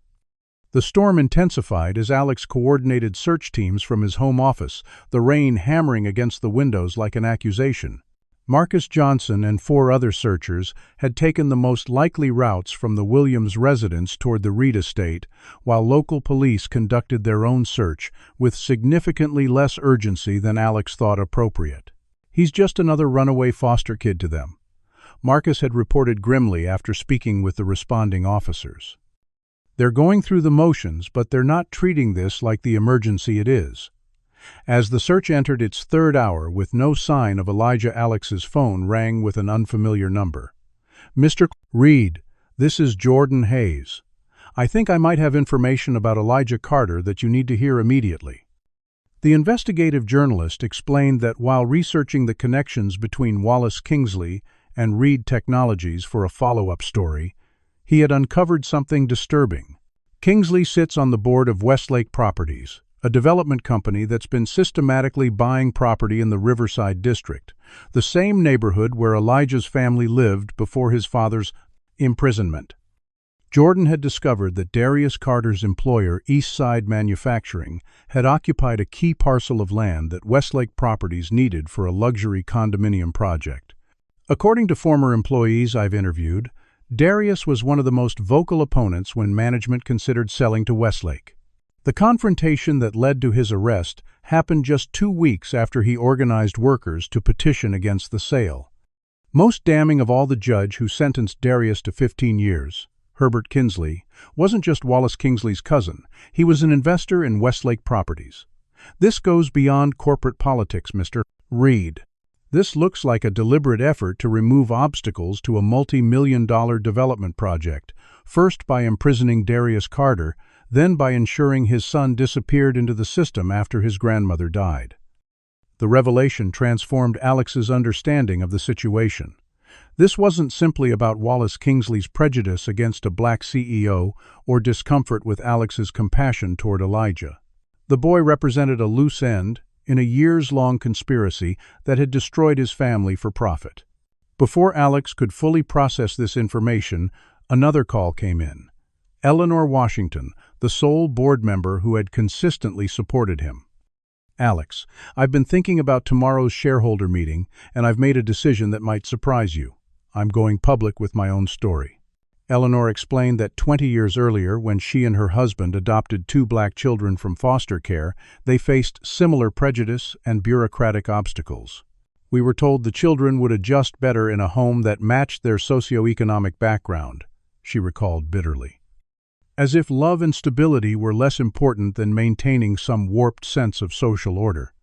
The storm intensified as Alex coordinated search teams from his home office, the rain hammering against the windows like an accusation. Marcus Johnson and 4 other searchers had taken the most likely routes from the Williams residence toward the Reed estate, while local police conducted their own search with significantly less urgency than Alex thought appropriate. He's just another runaway foster kid to them, Marcus had reported grimly after speaking with the responding officers. They're going through the motions, but they're not treating this like the emergency it is. As the search entered its 3rd hour with no sign of Elijah, Alex's phone rang with an unfamiliar number. "Mr. Reed, this is Jordan Hayes. I think I might have information about Elijah Carter that you need to hear immediately." The investigative journalist explained that while researching the connections between Wallace Kingsley and Reed Technologies for a follow-up story, he had uncovered something disturbing. Kingsley sits on the board of Westlake Properties, a development company that's been systematically buying property in the Riverside District, the same neighborhood where Elijah's family lived before his father's imprisonment. Jordan had discovered that Darius Carter's employer, Eastside Manufacturing, had occupied a key parcel of land that Westlake Properties needed for a luxury condominium project. According to former employees I've interviewed, Darius was one of the most vocal opponents when management considered selling to Westlake. The confrontation that led to his arrest happened just 2 weeks after he organized workers to petition against the sale. Most damning of all, the judge who sentenced Darius to 15 years, Herbert Kinsley, wasn't just Wallace Kingsley's cousin. He was an investor in Westlake Properties. "This goes beyond corporate politics, Mr. Reed. This looks like a deliberate effort to remove obstacles to a multi-million-dollar development project, first by imprisoning Darius Carter, then by ensuring his son disappeared into the system after his grandmother died." The revelation transformed Alex's understanding of the situation. This wasn't simply about Wallace Kingsley's prejudice against a black CEO or discomfort with Alex's compassion toward Elijah. The boy represented a loose end in a years-long conspiracy that had destroyed his family for profit. Before Alex could fully process this information, another call came in. Eleanor Washington, the sole board member who had consistently supported him. "Alex, I've been thinking about tomorrow's shareholder meeting, and I've made a decision that might surprise you. I'm going public with my own story." Eleanor explained that 20 years earlier, when she and her husband adopted 2 black children from foster care, they faced similar prejudice and bureaucratic obstacles. "We were told the children would adjust better in a home that matched their socioeconomic background," she recalled bitterly. As if love and stability were less important than maintaining some warped sense of social order.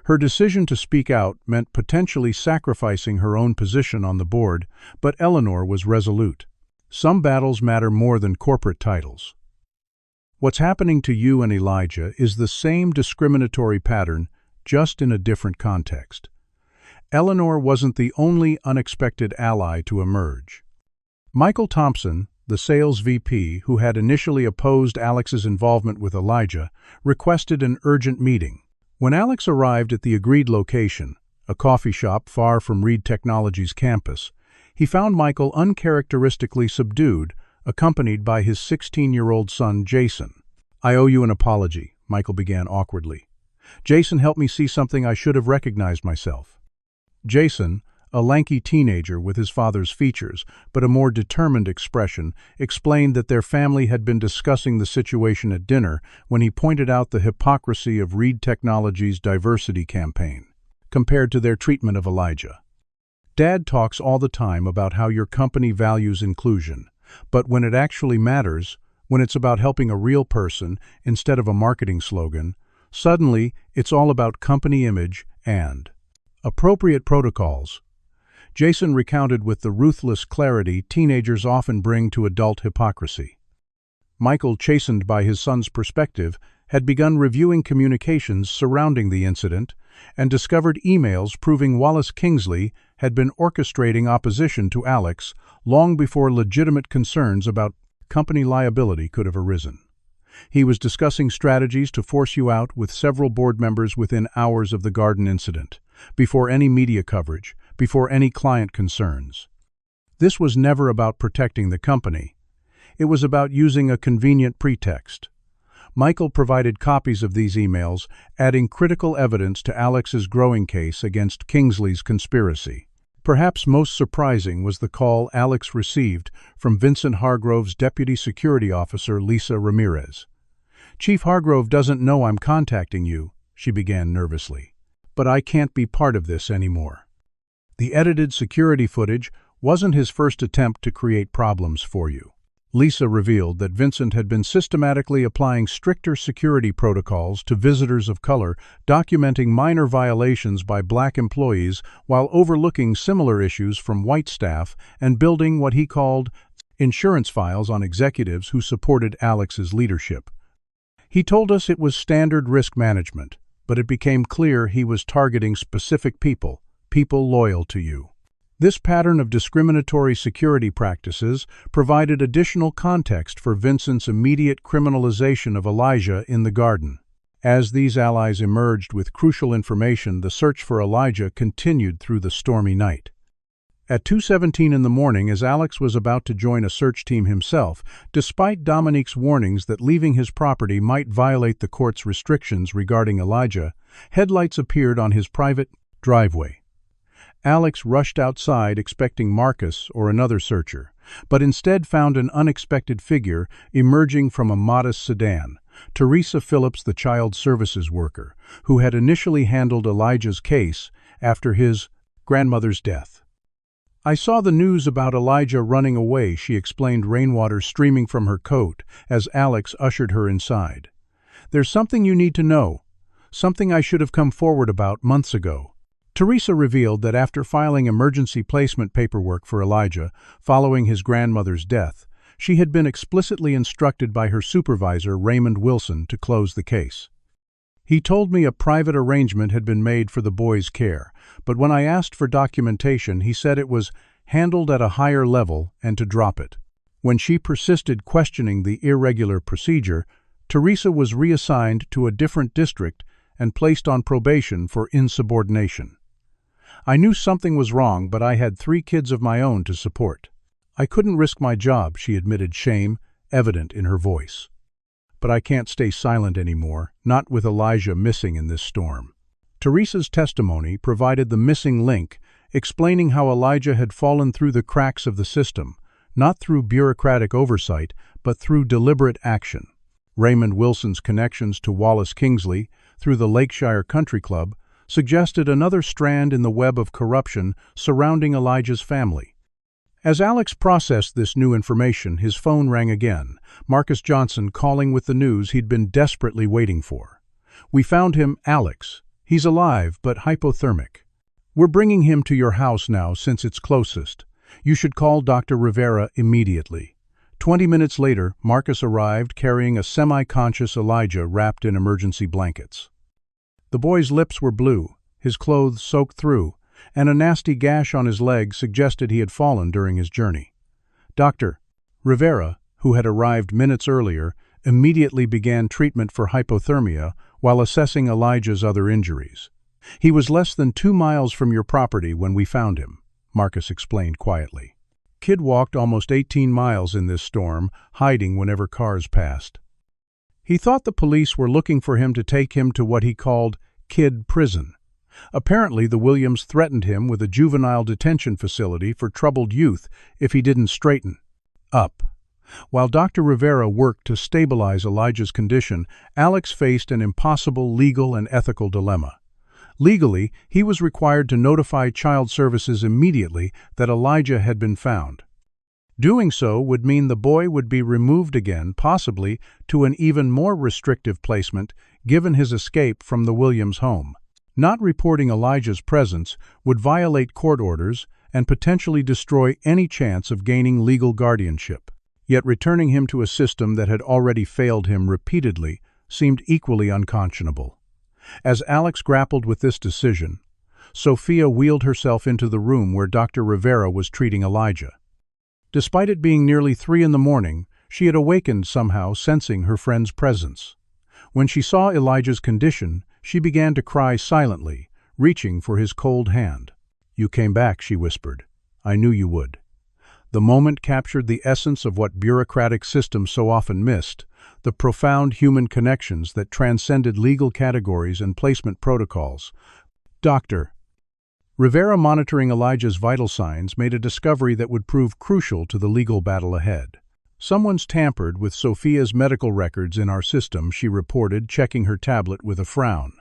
Her decision to speak out meant potentially sacrificing her own position on the board, but Eleanor was resolute. "Some battles matter more than corporate titles. What's happening to you and Elijah is the same discriminatory pattern, just in a different context." Eleanor wasn't the only unexpected ally to emerge. Michael Thompson, the sales VP who had initially opposed Alex's involvement with Elijah, requested an urgent meeting. When Alex arrived at the agreed location, a coffee shop far from Reed Technologies' campus, he found Michael uncharacteristically subdued, accompanied by his 16-year-old son, Jason. "I owe you an apology," Michael began awkwardly. "Jason helped me see something I should have recognized myself." Jason, a lanky teenager with his father's features, but a more determined expression, explained that their family had been discussing the situation at dinner when he pointed out the hypocrisy of Reed Technologies' diversity campaign, compared to their treatment of Elijah. Dad talks all the time about how your company values inclusion, but when it actually matters, when it's about helping a real person instead of a marketing slogan, suddenly it's all about company image and appropriate protocols. Jason recounted with the ruthless clarity teenagers often bring to adult hypocrisy. Michael, chastened by his son's perspective, had begun reviewing communications surrounding the incident and discovered emails proving Wallace Kingsley had been orchestrating opposition to Alex long before legitimate concerns about company liability could have arisen. He was discussing strategies to force you out with several board members within hours of the garden incident, before any media coverage, before any client concerns. This was never about protecting the company. It was about using a convenient pretext. Michael provided copies of these emails, adding critical evidence to Alex's growing case against Kingsley's conspiracy. Perhaps most surprising was the call Alex received from Vincent Hargrove's deputy security officer, Lisa Ramirez. "Chief Hargrove doesn't know I'm contacting you," she began nervously. "But I can't be part of this anymore." The edited security footage wasn't his first attempt to create problems for you. Lisa revealed that Vincent had been systematically applying stricter security protocols to visitors of color, documenting minor violations by black employees while overlooking similar issues from white staff and building what he called insurance files on executives who supported Alex's leadership. He told us it was standard risk management, but it became clear he was targeting specific people loyal to you. This pattern of discriminatory security practices provided additional context for Vincent's immediate criminalization of Elijah in the garden. As these allies emerged with crucial information, the search for Elijah continued through the stormy night. At 2:17 in the morning, as Alex was about to join a search team himself, despite Dominique's warnings that leaving his property might violate the court's restrictions regarding Elijah, headlights appeared on his private driveway. Alex rushed outside expecting Marcus or another searcher, but instead found an unexpected figure emerging from a modest sedan, Teresa Phillips, the child services worker, who had initially handled Elijah's case after his grandmother's death. "I saw the news about Elijah running away," she explained, rainwater streaming from her coat as Alex ushered her inside. "There's something you need to know, something I should have come forward about months ago." Teresa revealed that after filing emergency placement paperwork for Elijah following his grandmother's death, she had been explicitly instructed by her supervisor, Raymond Wilson, to close the case. "He told me a private arrangement had been made for the boy's care, but when I asked for documentation, he said it was handled at a higher level and to drop it." When she persisted questioning the irregular procedure, Teresa was reassigned to a different district and placed on probation for insubordination. "I knew something was wrong, but I had 3 kids of my own to support. I couldn't risk my job," she admitted, shame evident in her voice. "But I can't stay silent anymore, not with Elijah missing in this storm." Teresa's testimony provided the missing link, explaining how Elijah had fallen through the cracks of the system, not through bureaucratic oversight, but through deliberate action. Raymond Wilson's connections to Wallace Kingsley through the Lakeshire Country Club suggested another strand in the web of corruption surrounding Elijah's family. As Alex processed this new information, his phone rang again, Marcus Johnson calling with the news he'd been desperately waiting for. "We found him, Alex. He's alive, but hypothermic. We're bringing him to your house now since it's closest. You should call Dr. Rivera immediately." 20 minutes later, Marcus arrived carrying a semi-conscious Elijah wrapped in emergency blankets. The boy's lips were blue, his clothes soaked through, and a nasty gash on his leg suggested he had fallen during his journey. Dr. Rivera, who had arrived minutes earlier, immediately began treatment for hypothermia while assessing Elijah's other injuries. "He was less than 2 miles from your property when we found him," Marcus explained quietly. "Kid walked almost 18 miles in this storm, hiding whenever cars passed. He thought the police were looking for him to take him to what he called kid prison. Apparently, the Williams threatened him with a juvenile detention facility for troubled youth if he didn't straighten up." While Dr. Rivera worked to stabilize Elijah's condition, Alex faced an impossible legal and ethical dilemma. Legally, he was required to notify Child Services immediately that Elijah had been found. Doing so would mean the boy would be removed again, possibly to an even more restrictive placement, given his escape from the Williams home. Not reporting Elijah's presence would violate court orders and potentially destroy any chance of gaining legal guardianship. Yet returning him to a system that had already failed him repeatedly seemed equally unconscionable. As Alex grappled with this decision, Sophia wheeled herself into the room where Dr. Rivera was treating Elijah. Despite it being nearly 3 a.m, she had awakened somehow, sensing her friend's presence. When she saw Elijah's condition, she began to cry silently, reaching for his cold hand. "You came back," she whispered. "I knew you would." The moment captured the essence of what bureaucratic systems so often missed, the profound human connections that transcended legal categories and placement protocols. Dr. Rivera, monitoring Elijah's vital signs, made a discovery that would prove crucial to the legal battle ahead. "Someone's tampered with Sophia's medical records in our system," she reported, checking her tablet with a frown.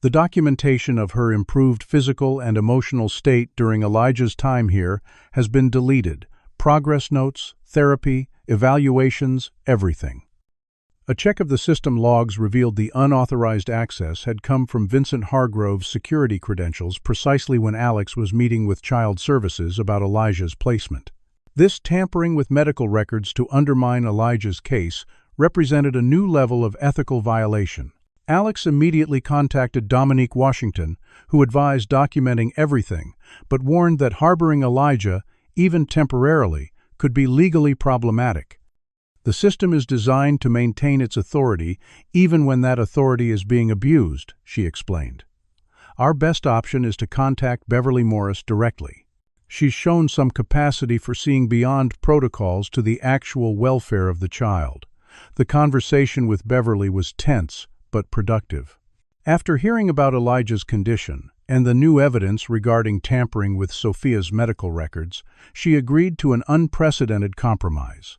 "The documentation of her improved physical and emotional state during Elijah's time here has been deleted. Progress notes, therapy, evaluations, everything." A check of the system logs revealed the unauthorized access had come from Vincent Hargrove's security credentials precisely when Alex was meeting with Child Services about Elijah's placement. This tampering with medical records to undermine Elijah's case represented a new level of ethical violation. Alex immediately contacted Dominique Washington, who advised documenting everything, but warned that harboring Elijah, even temporarily, could be legally problematic. "The system is designed to maintain its authority even when that authority is being abused," she explained. "Our best option is to contact Beverly Morris directly. She's shown some capacity for seeing beyond protocols to the actual welfare of the child." The conversation with Beverly was tense but productive. After hearing about Elijah's condition and the new evidence regarding tampering with Sophia's medical records, she agreed to an unprecedented compromise.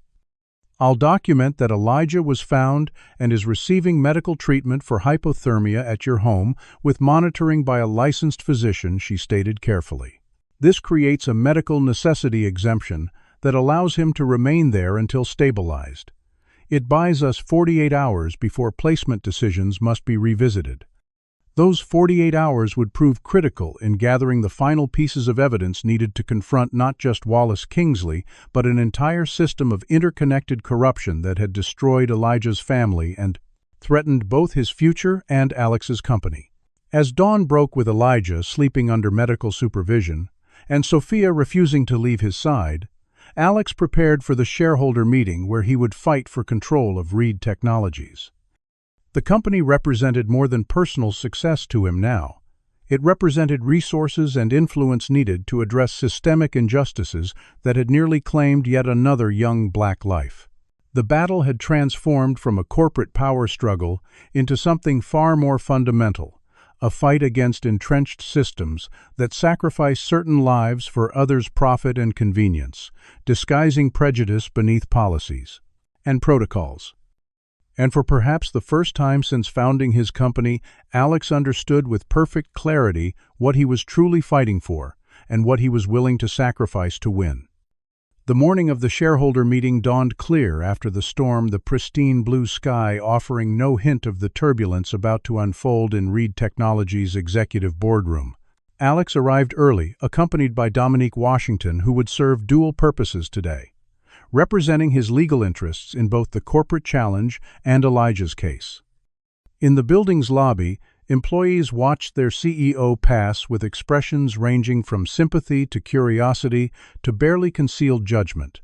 "I'll document that Elijah was found and is receiving medical treatment for hypothermia at your home with monitoring by a licensed physician," she stated carefully. "This creates a medical necessity exemption that allows him to remain there until stabilized. It buys us 48 hours before placement decisions must be revisited." Those 48 hours would prove critical in gathering the final pieces of evidence needed to confront not just Wallace Kingsley, but an entire system of interconnected corruption that had destroyed Elijah's family and threatened both his future and Alex's company. As dawn broke with Elijah sleeping under medical supervision, and Sophia refusing to leave his side, Alex prepared for the shareholder meeting where he would fight for control of Reed Technologies. The company represented more than personal success to him now. It represented resources and influence needed to address systemic injustices that had nearly claimed yet another young black life. The battle had transformed from a corporate power struggle into something far more fundamental, a fight against entrenched systems that sacrifice certain lives for others' profit and convenience, disguising prejudice beneath policies and protocols. And for perhaps the first time since founding his company, Alex understood with perfect clarity what he was truly fighting for and what he was willing to sacrifice to win. The morning of the shareholder meeting dawned clear after the storm, the pristine blue sky offering no hint of the turbulence about to unfold in Reed Technologies' executive boardroom. Alex arrived early, accompanied by Dominique Washington, who would serve dual purposes today, representing his legal interests in both the corporate challenge and Elijah's case. In the building's lobby, employees watched their CEO pass with expressions ranging from sympathy to curiosity to barely concealed judgment.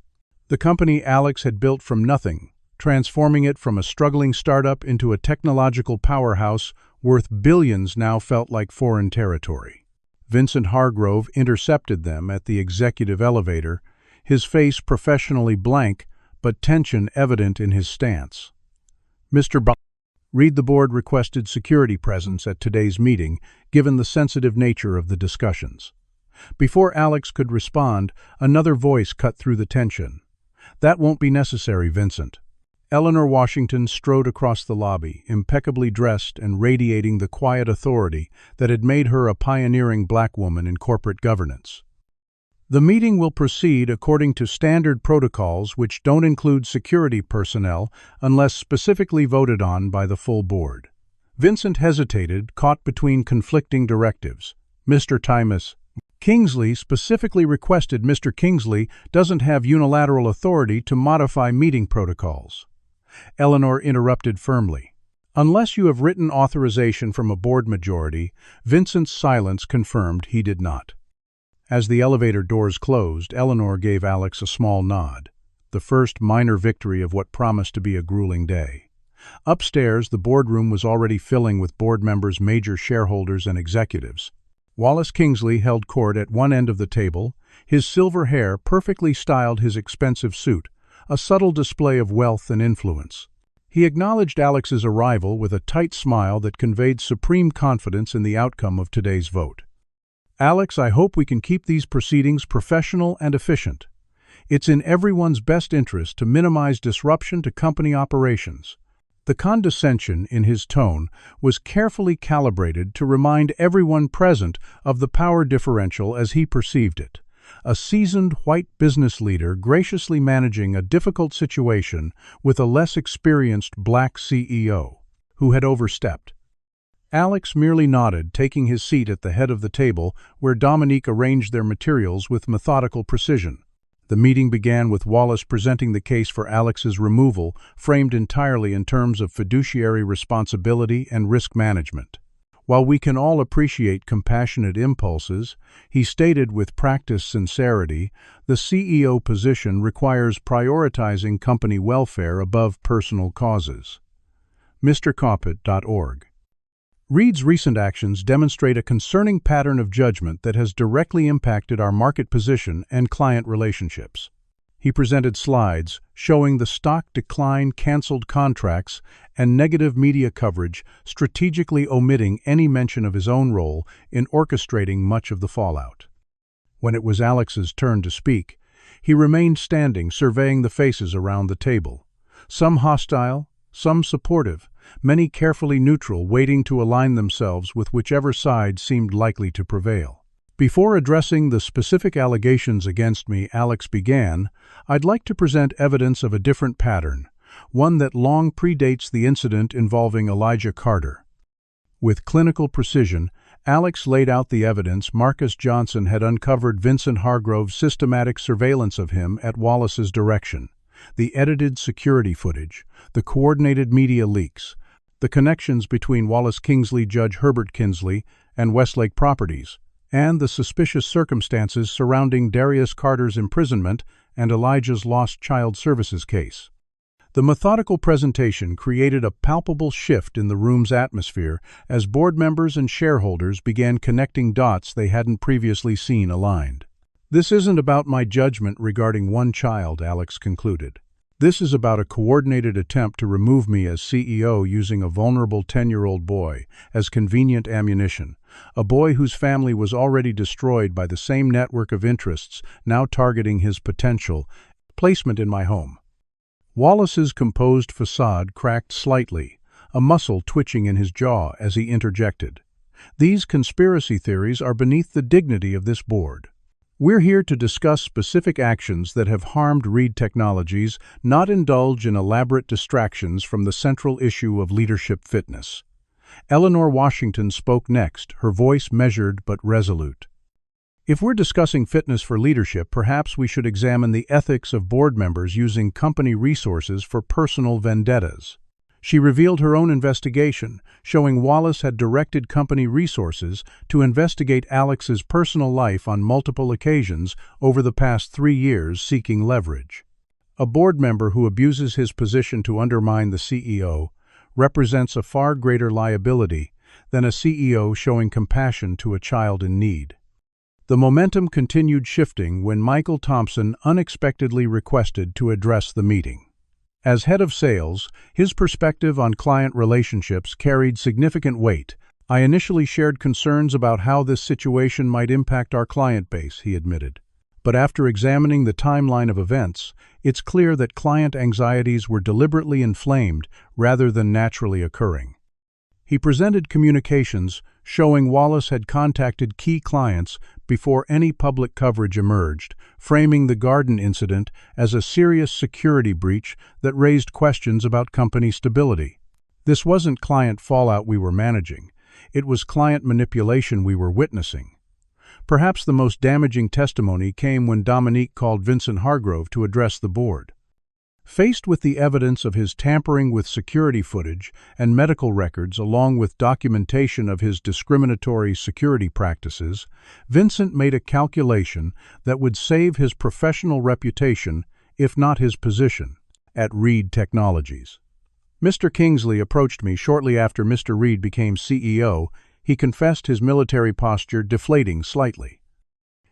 The company Alex had built from nothing, transforming it from a struggling startup into a technological powerhouse worth billions, now felt like foreign territory. Vincent Hargrove intercepted them at the executive elevator, his face professionally blank, but tension evident in his stance. "Mr. Reed, the board requested security presence at today's meeting, given the sensitive nature of the discussions." Before Alex could respond, another voice cut through the tension. "That won't be necessary, Vincent." Eleanor Washington strode across the lobby, impeccably dressed and radiating the quiet authority that had made her a pioneering black woman in corporate governance. The meeting will proceed according to standard protocols which don't include security personnel unless specifically voted on by the full board. Vincent hesitated, caught between conflicting directives. Mr. Tymus Kingsley specifically requested Mr. Kingsley doesn't have unilateral authority to modify meeting protocols. Eleanor interrupted firmly. Unless you have written authorization from a board majority, Vincent's silence confirmed he did not. As the elevator doors closed, Eleanor gave Alex a small nod, the first minor victory of what promised to be a grueling day. Upstairs, the boardroom was already filling with board members, major shareholders, and executives. Wallace Kingsley held court at one end of the table. His silver hair perfectly styled his expensive suit, a subtle display of wealth and influence. He acknowledged Alex's arrival with a tight smile that conveyed supreme confidence in the outcome of today's vote. Alex, I hope we can keep these proceedings professional and efficient. It's in everyone's best interest to minimize disruption to company operations. The condescension in his tone was carefully calibrated to remind everyone present of the power differential as he perceived it. A seasoned white business leader graciously managing a difficult situation with a less experienced black CEO who had overstepped. Alex merely nodded, taking his seat at the head of the table where Dominique arranged their materials with methodical precision. The meeting began with Wallace presenting the case for Alex's removal, framed entirely in terms of fiduciary responsibility and risk management. While we can all appreciate compassionate impulses, he stated with practiced sincerity, the CEO position requires prioritizing company welfare above personal causes. MrCoppet.org. Reed's recent actions demonstrate a concerning pattern of judgment that has directly impacted our market position and client relationships. He presented slides showing the stock decline, canceled contracts, and negative media coverage, strategically omitting any mention of his own role in orchestrating much of the fallout. When it was Alex's turn to speak, he remained standing, surveying the faces around the table. Some hostile, some supportive, many carefully neutral, waiting to align themselves with whichever side seemed likely to prevail. Before addressing the specific allegations against me, Alex began, I'd like to present evidence of a different pattern, one that long predates the incident involving Elijah Carter. With clinical precision, Alex laid out the evidence. Marcus Johnson had uncovered Vincent Hargrove's systematic surveillance of him at Wallace's direction. The edited security footage, the coordinated media leaks, the connections between Wallace Kingsley, Judge Herbert Kingsley, and Westlake Properties, and the suspicious circumstances surrounding Darius Carter's imprisonment and Elijah's lost child services case. The methodical presentation created a palpable shift in the room's atmosphere as board members and shareholders began connecting dots they hadn't previously seen aligned. This isn't about my judgment regarding one child, Alex concluded. This is about a coordinated attempt to remove me as CEO using a vulnerable 10-year-old boy as convenient ammunition, a boy whose family was already destroyed by the same network of interests now targeting his potential placement in my home. Wallace's composed facade cracked slightly, a muscle twitching in his jaw as he interjected. These conspiracy theories are beneath the dignity of this board. We're here to discuss specific actions that have harmed Reed Technologies, not indulge in elaborate distractions from the central issue of leadership fitness. Eleanor Washington spoke next, her voice measured but resolute. If we're discussing fitness for leadership, perhaps we should examine the ethics of board members using company resources for personal vendettas. She revealed her own investigation, showing Wallace had directed company resources to investigate Alex's personal life on multiple occasions over the past 3 years, seeking leverage. A board member who abuses his position to undermine the CEO represents a far greater liability than a CEO showing compassion to a child in need. The momentum continued shifting when Michael Thompson unexpectedly requested to address the meeting. As head of sales, his perspective on client relationships carried significant weight. I initially shared concerns about how this situation might impact our client base, he admitted. But after examining the timeline of events, it's clear that client anxieties were deliberately inflamed rather than naturally occurring. He presented communications showing Wallace had contacted key clients before any public coverage emerged, framing the garden incident as a serious security breach that raised questions about company stability. This wasn't client fallout we were managing. It was client manipulation we were witnessing. Perhaps the most damaging testimony came when Dominique called Vincent Hargrove to address the board. Faced with the evidence of his tampering with security footage and medical records along with documentation of his discriminatory security practices, Vincent made a calculation that would save his professional reputation, if not his position, at Reed Technologies. Mr. Kingsley approached me shortly after Mr. Reed became CEO. He confessed his military posture deflating slightly.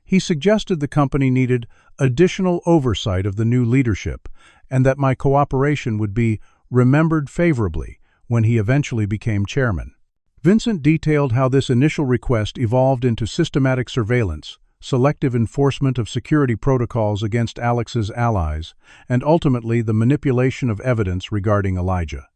He suggested the company needed additional oversight of the new leadership and that my cooperation would be remembered favorably when he eventually became chairman. Vincent detailed how this initial request evolved into systematic surveillance, selective enforcement of security protocols against Alex's allies, and ultimately the manipulation of evidence regarding Elijah.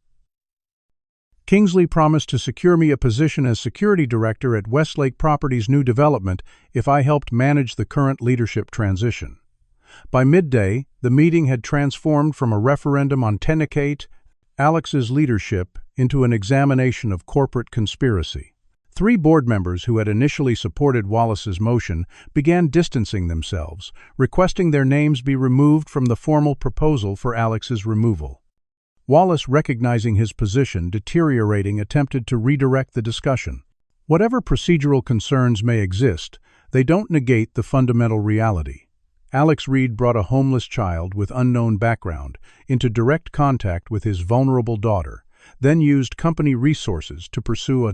Kingsley promised to secure me a position as security director at Westlake Properties' new development if I helped manage the current leadership transition. By midday, the meeting had transformed from a referendum on Tenicate, Alex's leadership, into an examination of corporate conspiracy. 3 board members who had initially supported Wallace's motion began distancing themselves, requesting their names be removed from the formal proposal for Alex's removal. Wallace, recognizing his position deteriorating, attempted to redirect the discussion. Whatever procedural concerns may exist, they don't negate the fundamental reality. Alex Reed brought a homeless child with unknown background into direct contact with his vulnerable daughter, then used company resources to pursue a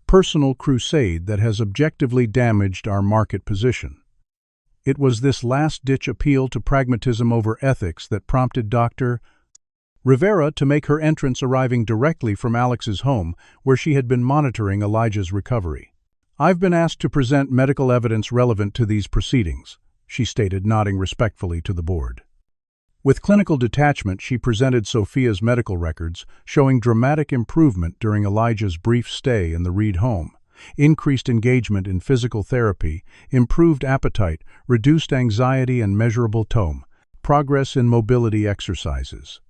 personal crusade that has objectively damaged our market position. It was this last-ditch appeal to pragmatism over ethics that prompted Dr. Rivera to make her entrance, arriving directly from Alex's home, where she had been monitoring Elijah's recovery. "I've been asked to present medical evidence relevant to these proceedings," she stated, nodding respectfully to the board. With clinical detachment, she presented Sophia's medical records, showing dramatic improvement during Elijah's brief stay in the Reed home. Increased engagement in physical therapy, improved appetite, reduced anxiety and measurable tone, progress in mobility exercises.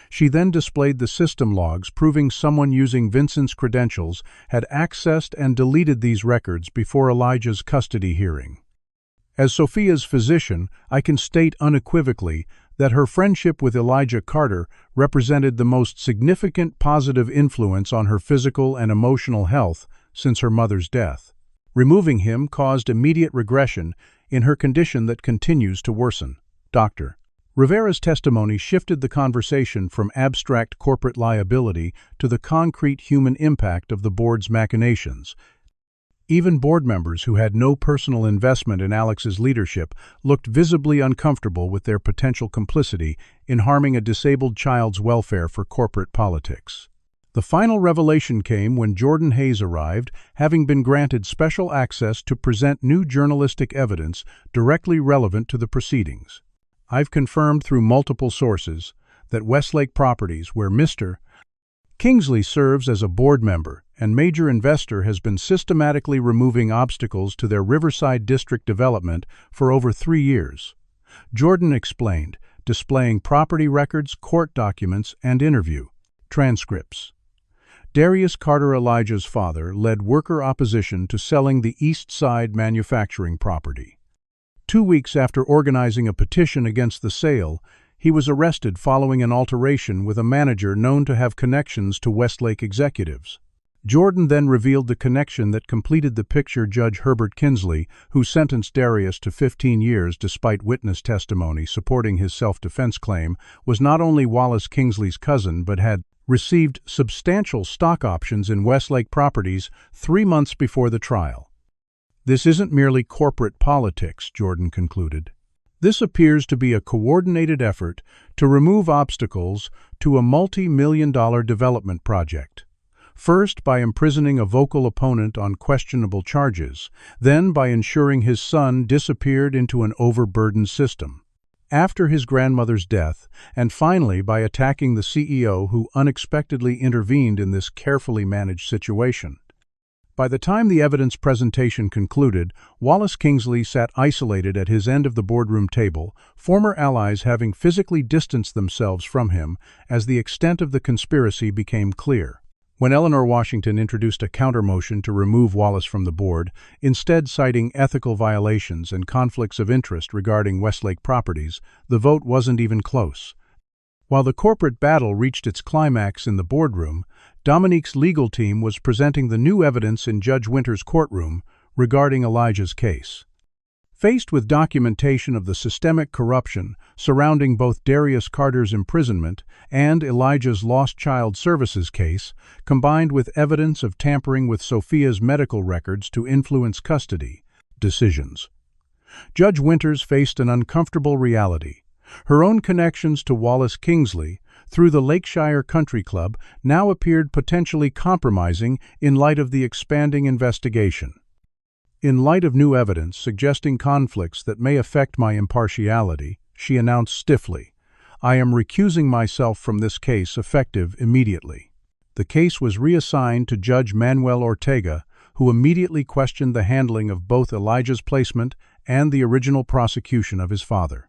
She then displayed the system logs proving someone using Vincent's credentials had accessed and deleted these records before Elijah's custody hearing. As Sophia's physician, I can state unequivocally that her friendship with Elijah Carter represented the most significant positive influence on her physical and emotional health since her mother's death. Removing him caused immediate regression in her condition that continues to worsen. Dr. Rivera's testimony shifted the conversation from abstract corporate liability to the concrete human impact of the board's machinations. Even board members who had no personal investment in Alex's leadership looked visibly uncomfortable with their potential complicity in harming a disabled child's welfare for corporate politics. The final revelation came when Jordan Hayes arrived, having been granted special access to present new journalistic evidence directly relevant to the proceedings. "I've confirmed through multiple sources that Westlake Properties, where Mr. Kingsley serves as a board member and major investor, has been systematically removing obstacles to their Riverside District development for over 3 years," Jordan explained, displaying property records, court documents, and interview transcripts. Darius Carter, Elijah's father, led worker opposition to selling the East Side manufacturing property. 2 weeks after organizing a petition against the sale, he was arrested following an altercation with a manager known to have connections to Westlake executives. Jordan then revealed the connection that completed the picture. Judge Herbert Kinsley, who sentenced Darius to 15 years despite witness testimony supporting his self-defense claim, was not only Wallace Kingsley's cousin but had received substantial stock options in Westlake Properties 3 months before the trial. "This isn't merely corporate politics," Jordan concluded. "This appears to be a coordinated effort to remove obstacles to a multi-million-dollar development project. First by imprisoning a vocal opponent on questionable charges, then by ensuring his son disappeared into an overburdened system. after his grandmother's death, and finally by attacking the CEO who unexpectedly intervened in this carefully managed situation. By the time the evidence presentation concluded, Wallace Kingsley sat isolated at his end of the boardroom table, former allies having physically distanced themselves from him as the extent of the conspiracy became clear. When Eleanor Washington introduced a counter-motion to remove Wallace from the board, instead citing ethical violations and conflicts of interest regarding Westlake properties, the vote wasn't even close. While the corporate battle reached its climax in the boardroom, Dominique's legal team was presenting the new evidence in Judge Winter's courtroom regarding Elijah's case. Faced with documentation of the systemic corruption surrounding both Darius Carter's imprisonment and Elijah's lost child services case, combined with evidence of tampering with Sophia's medical records to influence custody decisions, Judge Winters faced an uncomfortable reality. Her own connections to Wallace Kingsley through the Lakeshire Country Club now appeared potentially compromising in light of the expanding investigation. In light of new evidence suggesting conflicts that may affect my impartiality, she announced stiffly, "I am recusing myself from this case effective immediately." The case was reassigned to Judge Manuel Ortega, who immediately questioned the handling of both Elijah's placement and the original prosecution of his father.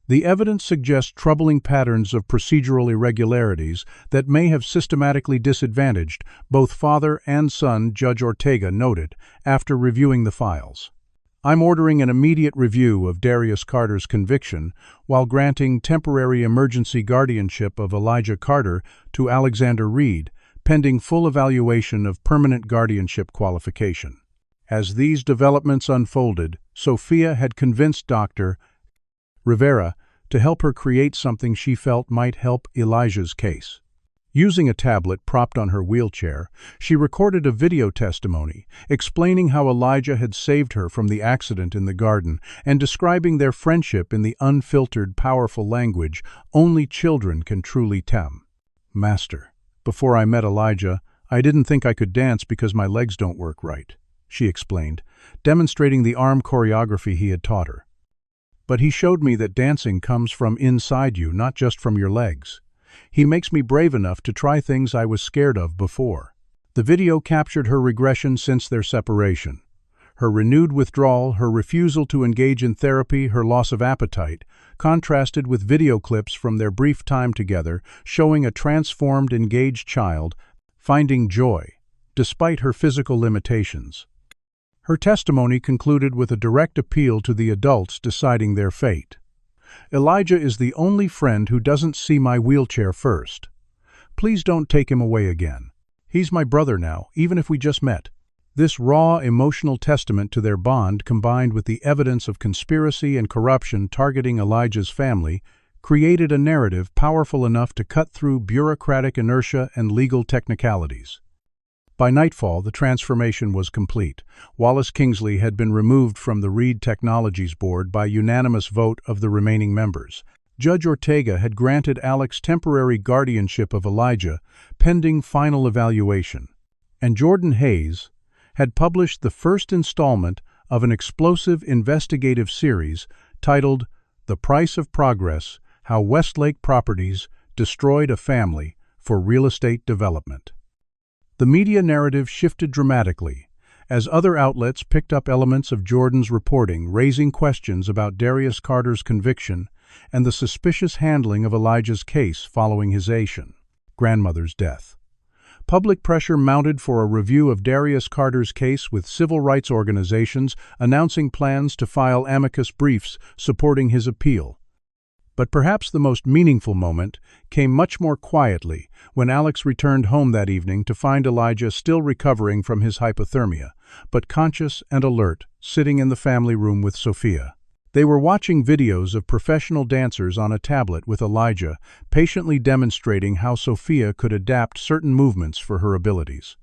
The evidence suggests troubling patterns of procedural irregularities that may have systematically disadvantaged both father and son, Judge Ortega noted, after reviewing the files. "I'm ordering an immediate review of Darius Carter's conviction while granting temporary emergency guardianship of Elijah Carter to Alexander Reed, pending full evaluation of permanent guardianship qualification." As these developments unfolded, Sophia had convinced Dr. Rivera to help her create something she felt might help Elijah's case. Using a tablet propped on her wheelchair, she recorded a video testimony explaining how Elijah had saved her from the accident in the garden and describing their friendship in the unfiltered, powerful language only children can truly tell. "Master, before I met Elijah, I didn't think I could dance because my legs don't work right," she explained, demonstrating the arm choreography he had taught her. "But he showed me that dancing comes from inside you, not just from your legs. He makes me brave enough to try things I was scared of before." The video captured her regression since their separation. Her renewed withdrawal, her refusal to engage in therapy, her loss of appetite, contrasted with video clips from their brief time together showing a transformed, engaged child finding joy, despite her physical limitations. Her testimony concluded with a direct appeal to the adults deciding their fate. "Elijah is the only friend who doesn't see my wheelchair first. Please don't take him away again. He's my brother now, even if we just met." This raw, emotional testament to their bond, combined with the evidence of conspiracy and corruption targeting Elijah's family, created a narrative powerful enough to cut through bureaucratic inertia and legal technicalities. By nightfall, the transformation was complete. Wallace Kingsley had been removed from the Reed Technologies Board by unanimous vote of the remaining members. Judge Ortega had granted Alex temporary guardianship of Elijah, pending final evaluation. And Jordan Hayes had published the first installment of an explosive investigative series titled "The Price of Progress: How Westlake Properties Destroyed a Family for Real Estate Development." The media narrative shifted dramatically as other outlets picked up elements of Jordan's reporting, raising questions about Darius Carter's conviction and the suspicious handling of Elijah's case following his grandmother's death. Public pressure mounted for a review of Darius Carter's case, with civil rights organizations announcing plans to file amicus briefs supporting his appeal. But perhaps the most meaningful moment came much more quietly when Alex returned home that evening to find Elijah still recovering from his hypothermia, but conscious and alert, sitting in the family room with Sophia. They were watching videos of professional dancers on a tablet with Elijah, patiently demonstrating how Sophia could adapt certain movements for her abilities.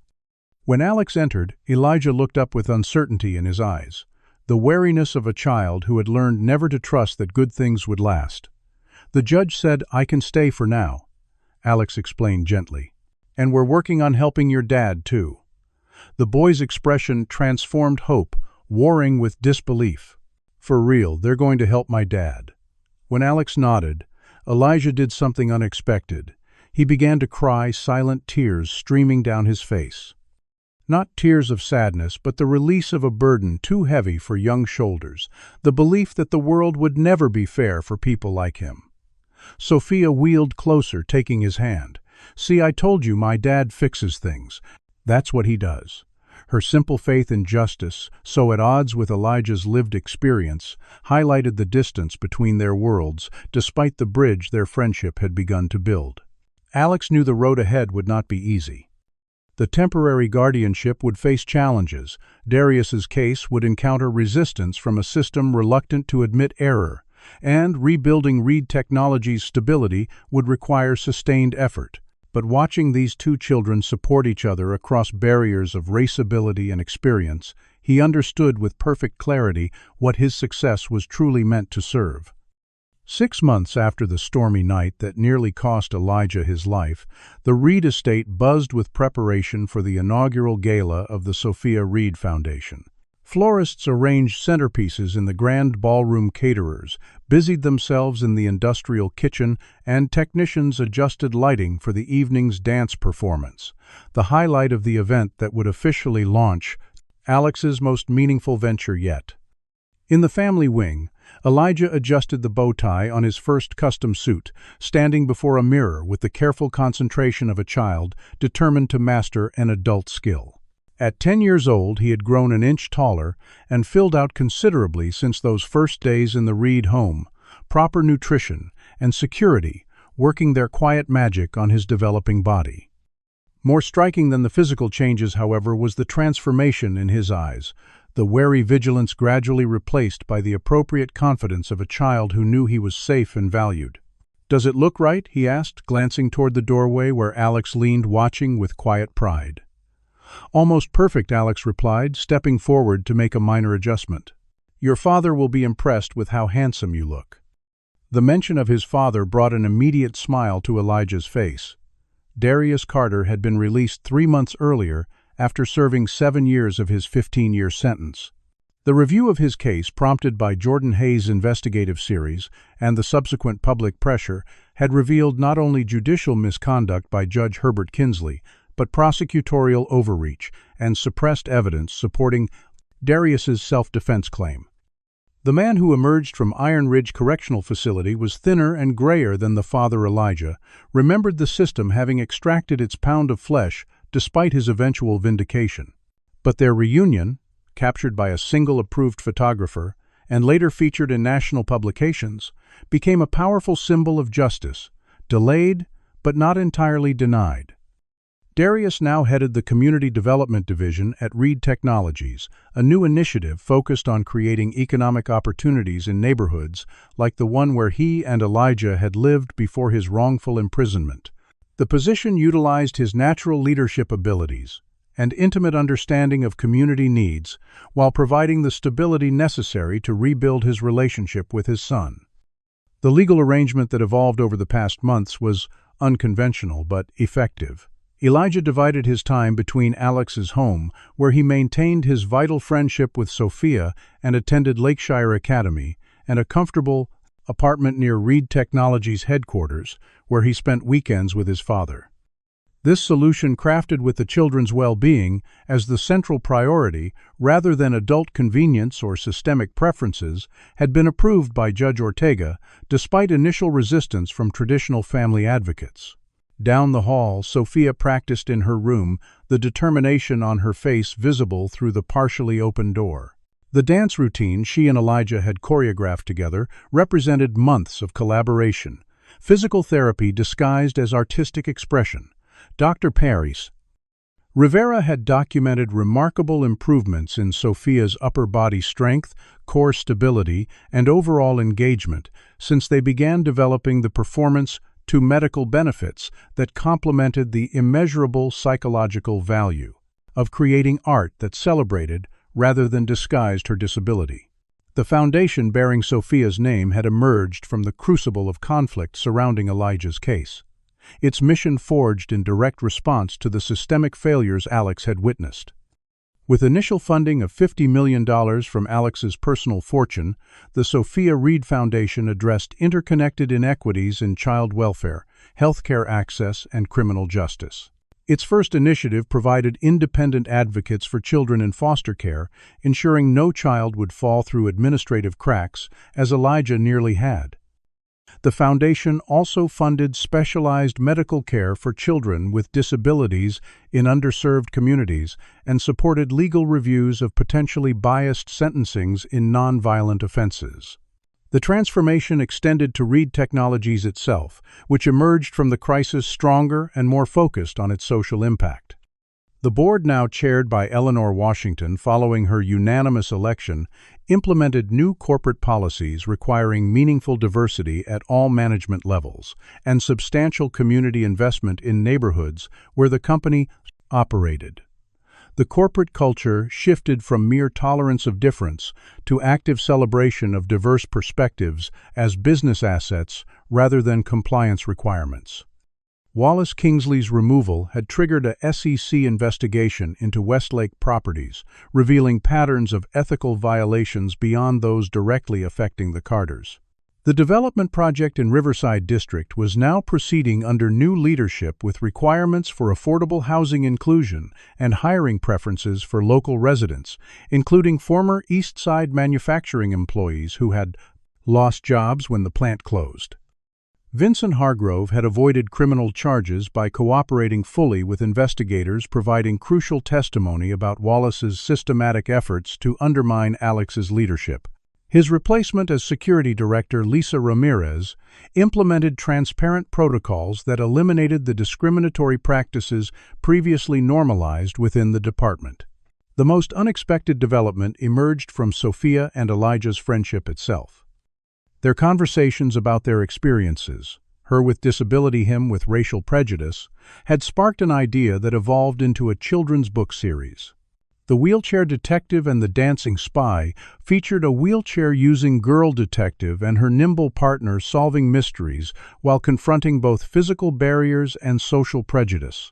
When Alex entered, Elijah looked up with uncertainty in his eyes, the wariness of a child who had learned never to trust that good things would last. "The judge said I can stay for now," Alex explained gently. "And we're working on helping your dad, too." The boy's expression transformed hope, warring with disbelief. "For real, they're going to help my dad. When Alex nodded, Elijah did something unexpected. He began to cry, silent tears streaming down his face. Not tears of sadness, but the release of a burden too heavy for young shoulders, the belief that the world would never be fair for people like him. Sophia wheeled closer, taking his hand. "See, I told you my dad fixes things. That's what he does." Her simple faith in justice, so at odds with Elijah's lived experience, highlighted the distance between their worlds, despite the bridge their friendship had begun to build. Alex knew the road ahead would not be easy. The temporary guardianship would face challenges. Darius's case would encounter resistance from a system reluctant to admit error, and rebuilding Reed Technologies' stability would require sustained effort. But watching these two children support each other across barriers of raceability and experience, he understood with perfect clarity what his success was truly meant to serve. 6 months after the stormy night that nearly cost Elijah his life, the Reed estate buzzed with preparation for the inaugural gala of the Sophia Reed Foundation. Florists arranged centerpieces in the grand ballroom, caterers busied themselves in the industrial kitchen, and technicians adjusted lighting for the evening's dance performance, the highlight of the event that would officially launch Alex's most meaningful venture yet. In the family wing, Elijah adjusted the bow tie on his first custom suit, standing before a mirror with the careful concentration of a child determined to master an adult skill. At 10 years old, he had grown an inch taller and filled out considerably since those first days in the Reed home, proper nutrition and security working their quiet magic on his developing body. More striking than the physical changes, however, was the transformation in his eyes, the wary vigilance gradually replaced by the appropriate confidence of a child who knew he was safe and valued. "Does it look right?" he asked, glancing toward the doorway where Alex leaned watching with quiet pride. "Almost perfect," Alex replied, stepping forward to make a minor adjustment. "Your father will be impressed with how handsome you look." The mention of his father brought an immediate smile to Elijah's face. Darius Carter had been released 3 months earlier after serving 7 years of his 15-year sentence. The review of his case, prompted by Jordan Hayes' investigative series and the subsequent public pressure, had revealed not only judicial misconduct by Judge Herbert Kinsley, but prosecutorial overreach and suppressed evidence supporting Darius's self-defense claim. The man who emerged from Iron Ridge Correctional Facility was thinner and grayer than the father Elijah, remembered the system having extracted its pound of flesh despite his eventual vindication. But their reunion, captured by a single approved photographer and later featured in national publications, became a powerful symbol of justice, delayed but not entirely denied. Darius now headed the Community Development Division at Reed Technologies, a new initiative focused on creating economic opportunities in neighborhoods like the one where he and Elijah had lived before his wrongful imprisonment. The position utilized his natural leadership abilities and intimate understanding of community needs while providing the stability necessary to rebuild his relationship with his son. The legal arrangement that evolved over the past months was unconventional but effective. Elijah divided his time between Alex's home, where he maintained his vital friendship with Sophia and attended Lakeshire Academy, and a comfortable apartment near Reed Technologies headquarters, where he spent weekends with his father. This solution, crafted with the children's well-being as the central priority rather than adult convenience or systemic preferences, had been approved by Judge Ortega, despite initial resistance from traditional family advocates. Down the hall, Sophia practiced in her room, the determination on her face visible through the partially open door. The dance routine she and Elijah had choreographed together represented months of collaboration, physical therapy disguised as artistic expression. Dr. Paris Rivera had documented remarkable improvements in Sophia's upper body strength, core stability, and overall engagement since they began developing the performance to medical benefits that complemented the immeasurable psychological value of creating art that celebrated rather than disguised her disability. The foundation bearing Sophia's name had emerged from the crucible of conflict surrounding Elijah's case, its mission forged in direct response to the systemic failures Alex had witnessed. With initial funding of $50 million from Alex's personal fortune, the Sophia Reed Foundation addressed interconnected inequities in child welfare, healthcare access, and criminal justice. Its first initiative provided independent advocates for children in foster care, ensuring no child would fall through administrative cracks, as Elijah nearly had. The foundation also funded specialized medical care for children with disabilities in underserved communities and supported legal reviews of potentially biased sentencings in nonviolent offenses. The transformation extended to Reed Technologies itself, which emerged from the crisis stronger and more focused on its social impact. The board, now chaired by Eleanor Washington following her unanimous election, implemented new corporate policies requiring meaningful diversity at all management levels and substantial community investment in neighborhoods where the company operated. The corporate culture shifted from mere tolerance of difference to active celebration of diverse perspectives as business assets rather than compliance requirements. Wallace Kingsley's removal had triggered a SEC investigation into Westlake properties, revealing patterns of ethical violations beyond those directly affecting the Carters. The development project in Riverside District was now proceeding under new leadership with requirements for affordable housing inclusion and hiring preferences for local residents, including former East Side manufacturing employees who had lost jobs when the plant closed. Vincent Hargrove had avoided criminal charges by cooperating fully with investigators, providing crucial testimony about Wallace's systematic efforts to undermine Alex's leadership. His replacement as security director, Lisa Ramirez, implemented transparent protocols that eliminated the discriminatory practices previously normalized within the department. The most unexpected development emerged from Sophia and Elijah's friendship itself. Their conversations about their experiences, her with disability, him with racial prejudice, had sparked an idea that evolved into a children's book series. The Wheelchair Detective and the Dancing Spy featured a wheelchair-using girl detective and her nimble partner solving mysteries while confronting both physical barriers and social prejudice.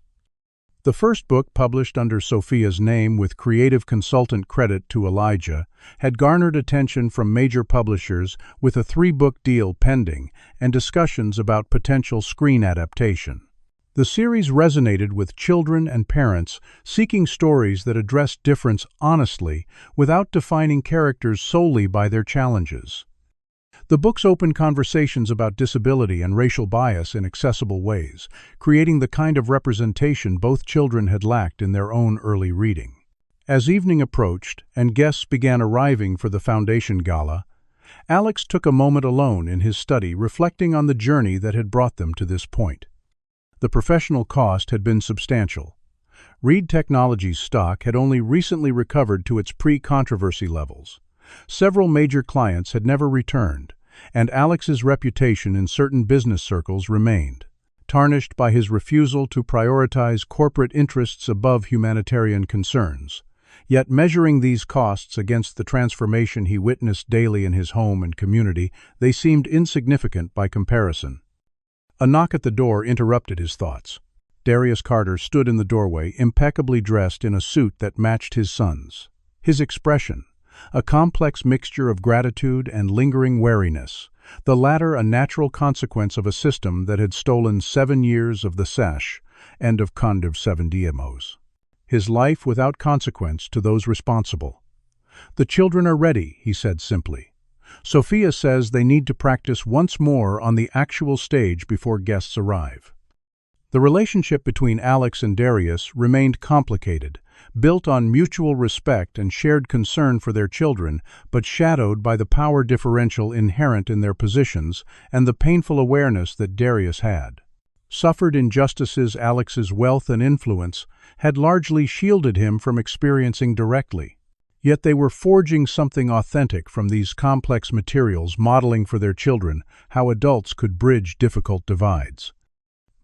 The first book, published under Sophia's name with creative consultant credit to Elijah, had garnered attention from major publishers with a 3-book deal pending and discussions about potential screen adaptation. The series resonated with children and parents seeking stories that addressed difference honestly without defining characters solely by their challenges. The books opened conversations about disability and racial bias in accessible ways, creating the kind of representation both children had lacked in their own early reading. As evening approached and guests began arriving for the Foundation Gala, Alex took a moment alone in his study, reflecting on the journey that had brought them to this point. The professional cost had been substantial. Reed Technologies' stock had only recently recovered to its pre-controversy levels. Several major clients had never returned, and Alex's reputation in certain business circles remained, tarnished by his refusal to prioritize corporate interests above humanitarian concerns. Yet measuring these costs against the transformation he witnessed daily in his home and community, they seemed insignificant by comparison. A knock at the door interrupted his thoughts. Darius Carter stood in the doorway, impeccably dressed in a suit that matched his son's. His expression, a complex mixture of gratitude and lingering wariness, the latter a natural consequence of a system that had stolen 7 years of the SESH and of Condiv 7 DMOs. His life without consequence to those responsible. "The children are ready," he said simply. "Sophia says they need to practice once more on the actual stage before guests arrive." The relationship between Alex and Darius remained complicated, built on mutual respect and shared concern for their children, but shadowed by the power differential inherent in their positions and the painful awareness that Darius had. Suffered injustices Alex's wealth and influence had largely shielded him from experiencing directly. Yet they were forging something authentic from these complex materials, modeling for their children how adults could bridge difficult divides.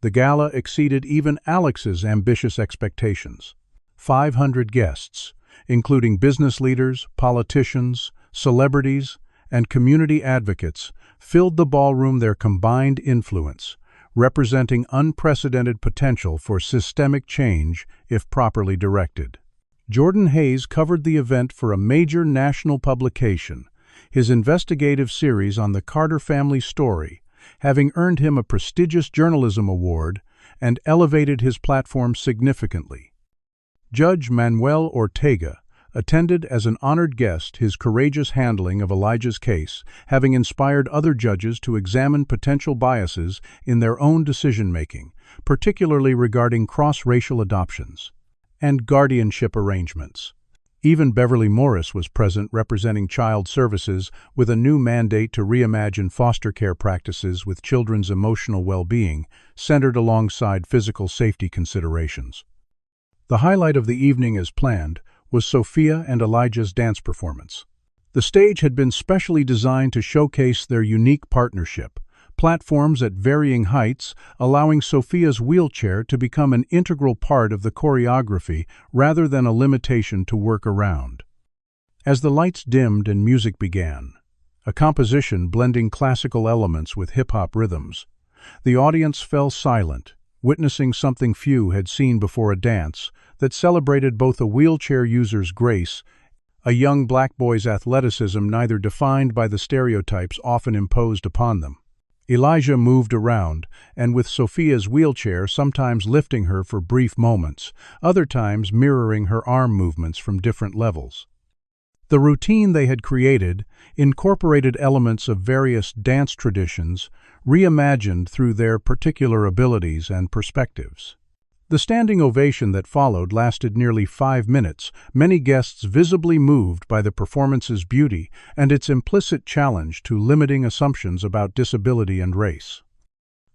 The gala exceeded even Alex's ambitious expectations. 500 guests, including business leaders, politicians, celebrities, and community advocates, filled the ballroom, their combined influence, representing unprecedented potential for systemic change if properly directed. Jordan Hayes covered the event for a major national publication, his investigative series on the Carter family story, having earned him a prestigious journalism award and elevated his platform significantly. Judge Manuel Ortega attended as an honored guest, his courageous handling of Elijah's case having inspired other judges to examine potential biases in their own decision-making, particularly regarding cross-racial adoptions and guardianship arrangements. Even Beverly Morris was present, representing Child Services, with a new mandate to reimagine foster care practices with children's emotional well-being, centered alongside physical safety considerations. The highlight of the evening, as planned, was Sophia and Elijah's dance performance. The stage had been specially designed to showcase their unique partnership, platforms at varying heights, allowing Sophia's wheelchair to become an integral part of the choreography rather than a limitation to work around. As the lights dimmed and music began, a composition blending classical elements with hip-hop rhythms, the audience fell silent, witnessing something few had seen before: a dance that celebrated both a wheelchair user's grace, a young black boy's athleticism neither defined by the stereotypes often imposed upon them. Elijah moved around, and with Sophia's wheelchair sometimes lifting her for brief moments, other times mirroring her arm movements from different levels. The routine they had created incorporated elements of various dance traditions, reimagined through their particular abilities and perspectives. The standing ovation that followed lasted nearly 5 minutes, many guests visibly moved by the performance's beauty and its implicit challenge to limiting assumptions about disability and race.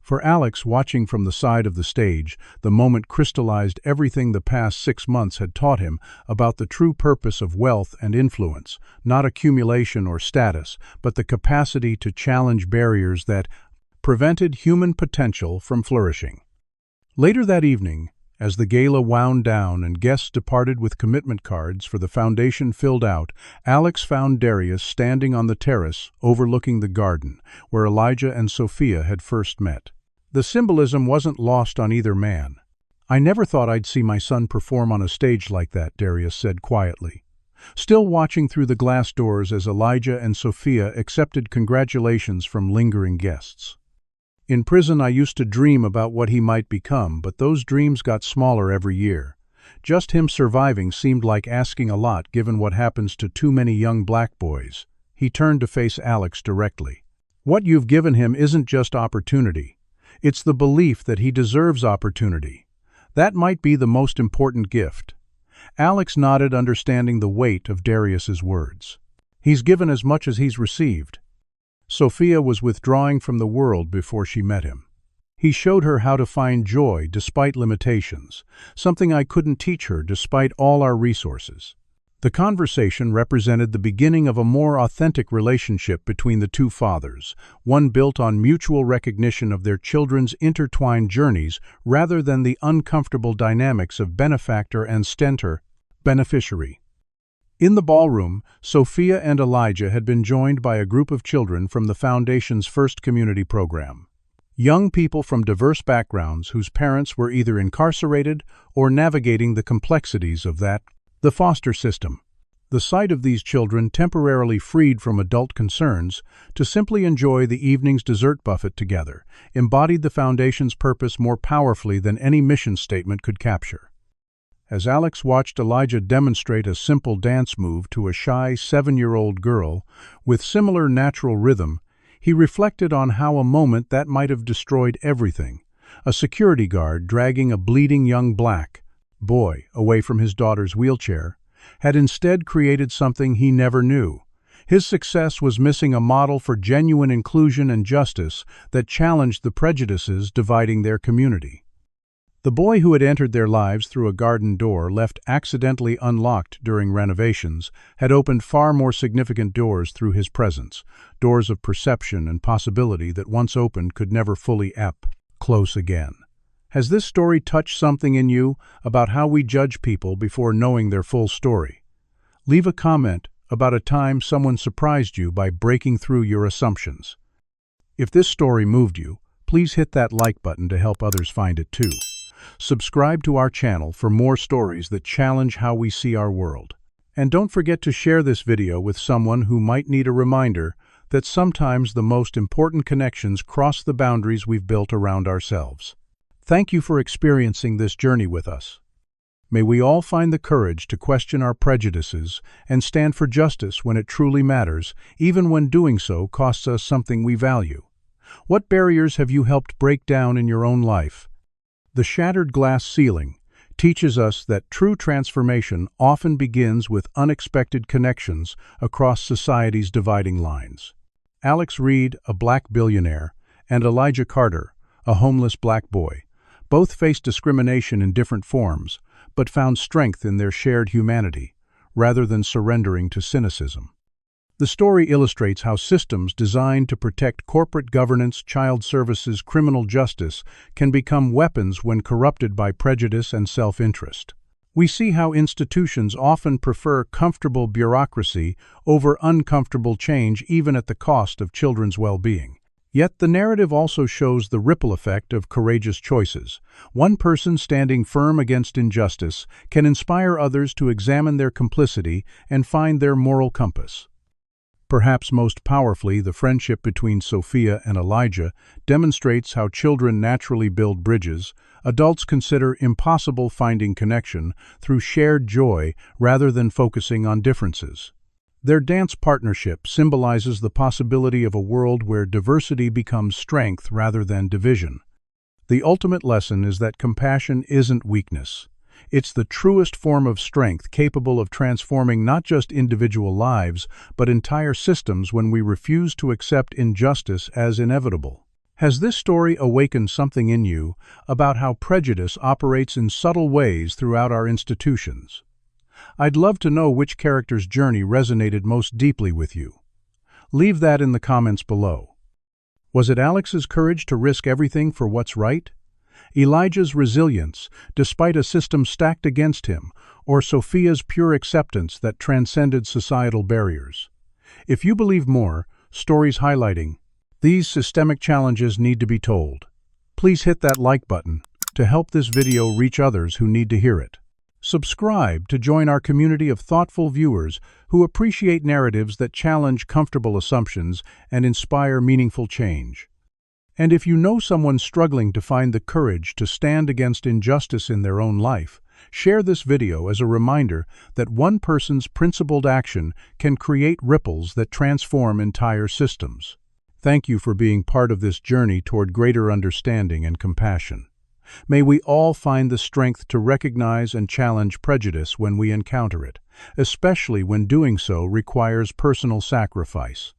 For Alex, watching from the side of the stage, the moment crystallized everything the past 6 months had taught him about the true purpose of wealth and influence, not accumulation or status, but the capacity to challenge barriers that prevented human potential from flourishing. Later that evening, as the gala wound down and guests departed with commitment cards for the foundation filled out, Alex found Darius standing on the terrace overlooking the garden, where Elijah and Sophia had first met. The symbolism wasn't lost on either man. "I never thought I'd see my son perform on a stage like that," Darius said quietly, still watching through the glass doors as Elijah and Sophia accepted congratulations from lingering guests. "In prison, I used to dream about what he might become, but those dreams got smaller every year. Just him surviving seemed like asking a lot given what happens to too many young black boys." He turned to face Alex directly. "What you've given him isn't just opportunity. It's the belief that he deserves opportunity. That might be the most important gift." Alex nodded, understanding the weight of Darius's words. "He's given as much as he's received." Sophia was withdrawing from the world before she met him. "He showed her how to find joy despite limitations, something I couldn't teach her despite all our resources." The conversation represented the beginning of a more authentic relationship between the two fathers, one built on mutual recognition of their children's intertwined journeys rather than the uncomfortable dynamics of benefactor and beneficiary. In the ballroom, Sophia and Elijah had been joined by a group of children from the Foundation's first community program. Young people from diverse backgrounds whose parents were either incarcerated or navigating the complexities of the foster system. The sight of these children, temporarily freed from adult concerns, to simply enjoy the evening's dessert buffet together, embodied the Foundation's purpose more powerfully than any mission statement could capture. As Alex watched Elijah demonstrate a simple dance move to a shy 7-year-old girl with similar natural rhythm, he reflected on how a moment that might have destroyed everything, a security guard dragging a bleeding young black boy away from his daughter's wheelchair, had instead created something he never knew. His success was missing a model for genuine inclusion and justice that challenged the prejudices dividing their community. The boy who had entered their lives through a garden door left accidentally unlocked during renovations had opened far more significant doors through his presence, doors of perception and possibility that once opened could never fully close again. Has this story touched something in you about how we judge people before knowing their full story? Leave a comment about a time someone surprised you by breaking through your assumptions. If this story moved you, please hit that like button to help others find it too. Subscribe to our channel for more stories that challenge how we see our world. And don't forget to share this video with someone who might need a reminder that sometimes the most important connections cross the boundaries we've built around ourselves. Thank you for experiencing this journey with us. May we all find the courage to question our prejudices and stand for justice when it truly matters, even when doing so costs us something we value. What barriers have you helped break down in your own life? The shattered glass ceiling teaches us that true transformation often begins with unexpected connections across society's dividing lines. Alex Reed, a black billionaire, and Elijah Carter, a homeless black boy, both faced discrimination in different forms, but found strength in their shared humanity, rather than surrendering to cynicism. The story illustrates how systems designed to protect corporate governance, child services, criminal justice can become weapons when corrupted by prejudice and self-interest. We see how institutions often prefer comfortable bureaucracy over uncomfortable change, even at the cost of children's well-being. Yet the narrative also shows the ripple effect of courageous choices. One person standing firm against injustice can inspire others to examine their complicity and find their moral compass. Perhaps most powerfully, the friendship between Sophia and Elijah demonstrates how children naturally build bridges. Adults consider impossible finding connection through shared joy rather than focusing on differences. Their dance partnership symbolizes the possibility of a world where diversity becomes strength rather than division. The ultimate lesson is that compassion isn't weakness. It's the truest form of strength, capable of transforming not just individual lives, but entire systems when we refuse to accept injustice as inevitable. Has this story awakened something in you about how prejudice operates in subtle ways throughout our institutions? I'd love to know which character's journey resonated most deeply with you. Leave that in the comments below. Was it Alex's courage to risk everything for what's right? Elijah's resilience, despite a system stacked against him, or Sophia's pure acceptance that transcended societal barriers? If you believe more, stories highlighting these systemic challenges need to be told. Please hit that like button to help this video reach others who need to hear it. Subscribe to join our community of thoughtful viewers who appreciate narratives that challenge comfortable assumptions and inspire meaningful change. And if you know someone struggling to find the courage to stand against injustice in their own life, share this video as a reminder that one person's principled action can create ripples that transform entire systems. Thank you for being part of this journey toward greater understanding and compassion. May we all find the strength to recognize and challenge prejudice when we encounter it, especially when doing so requires personal sacrifice.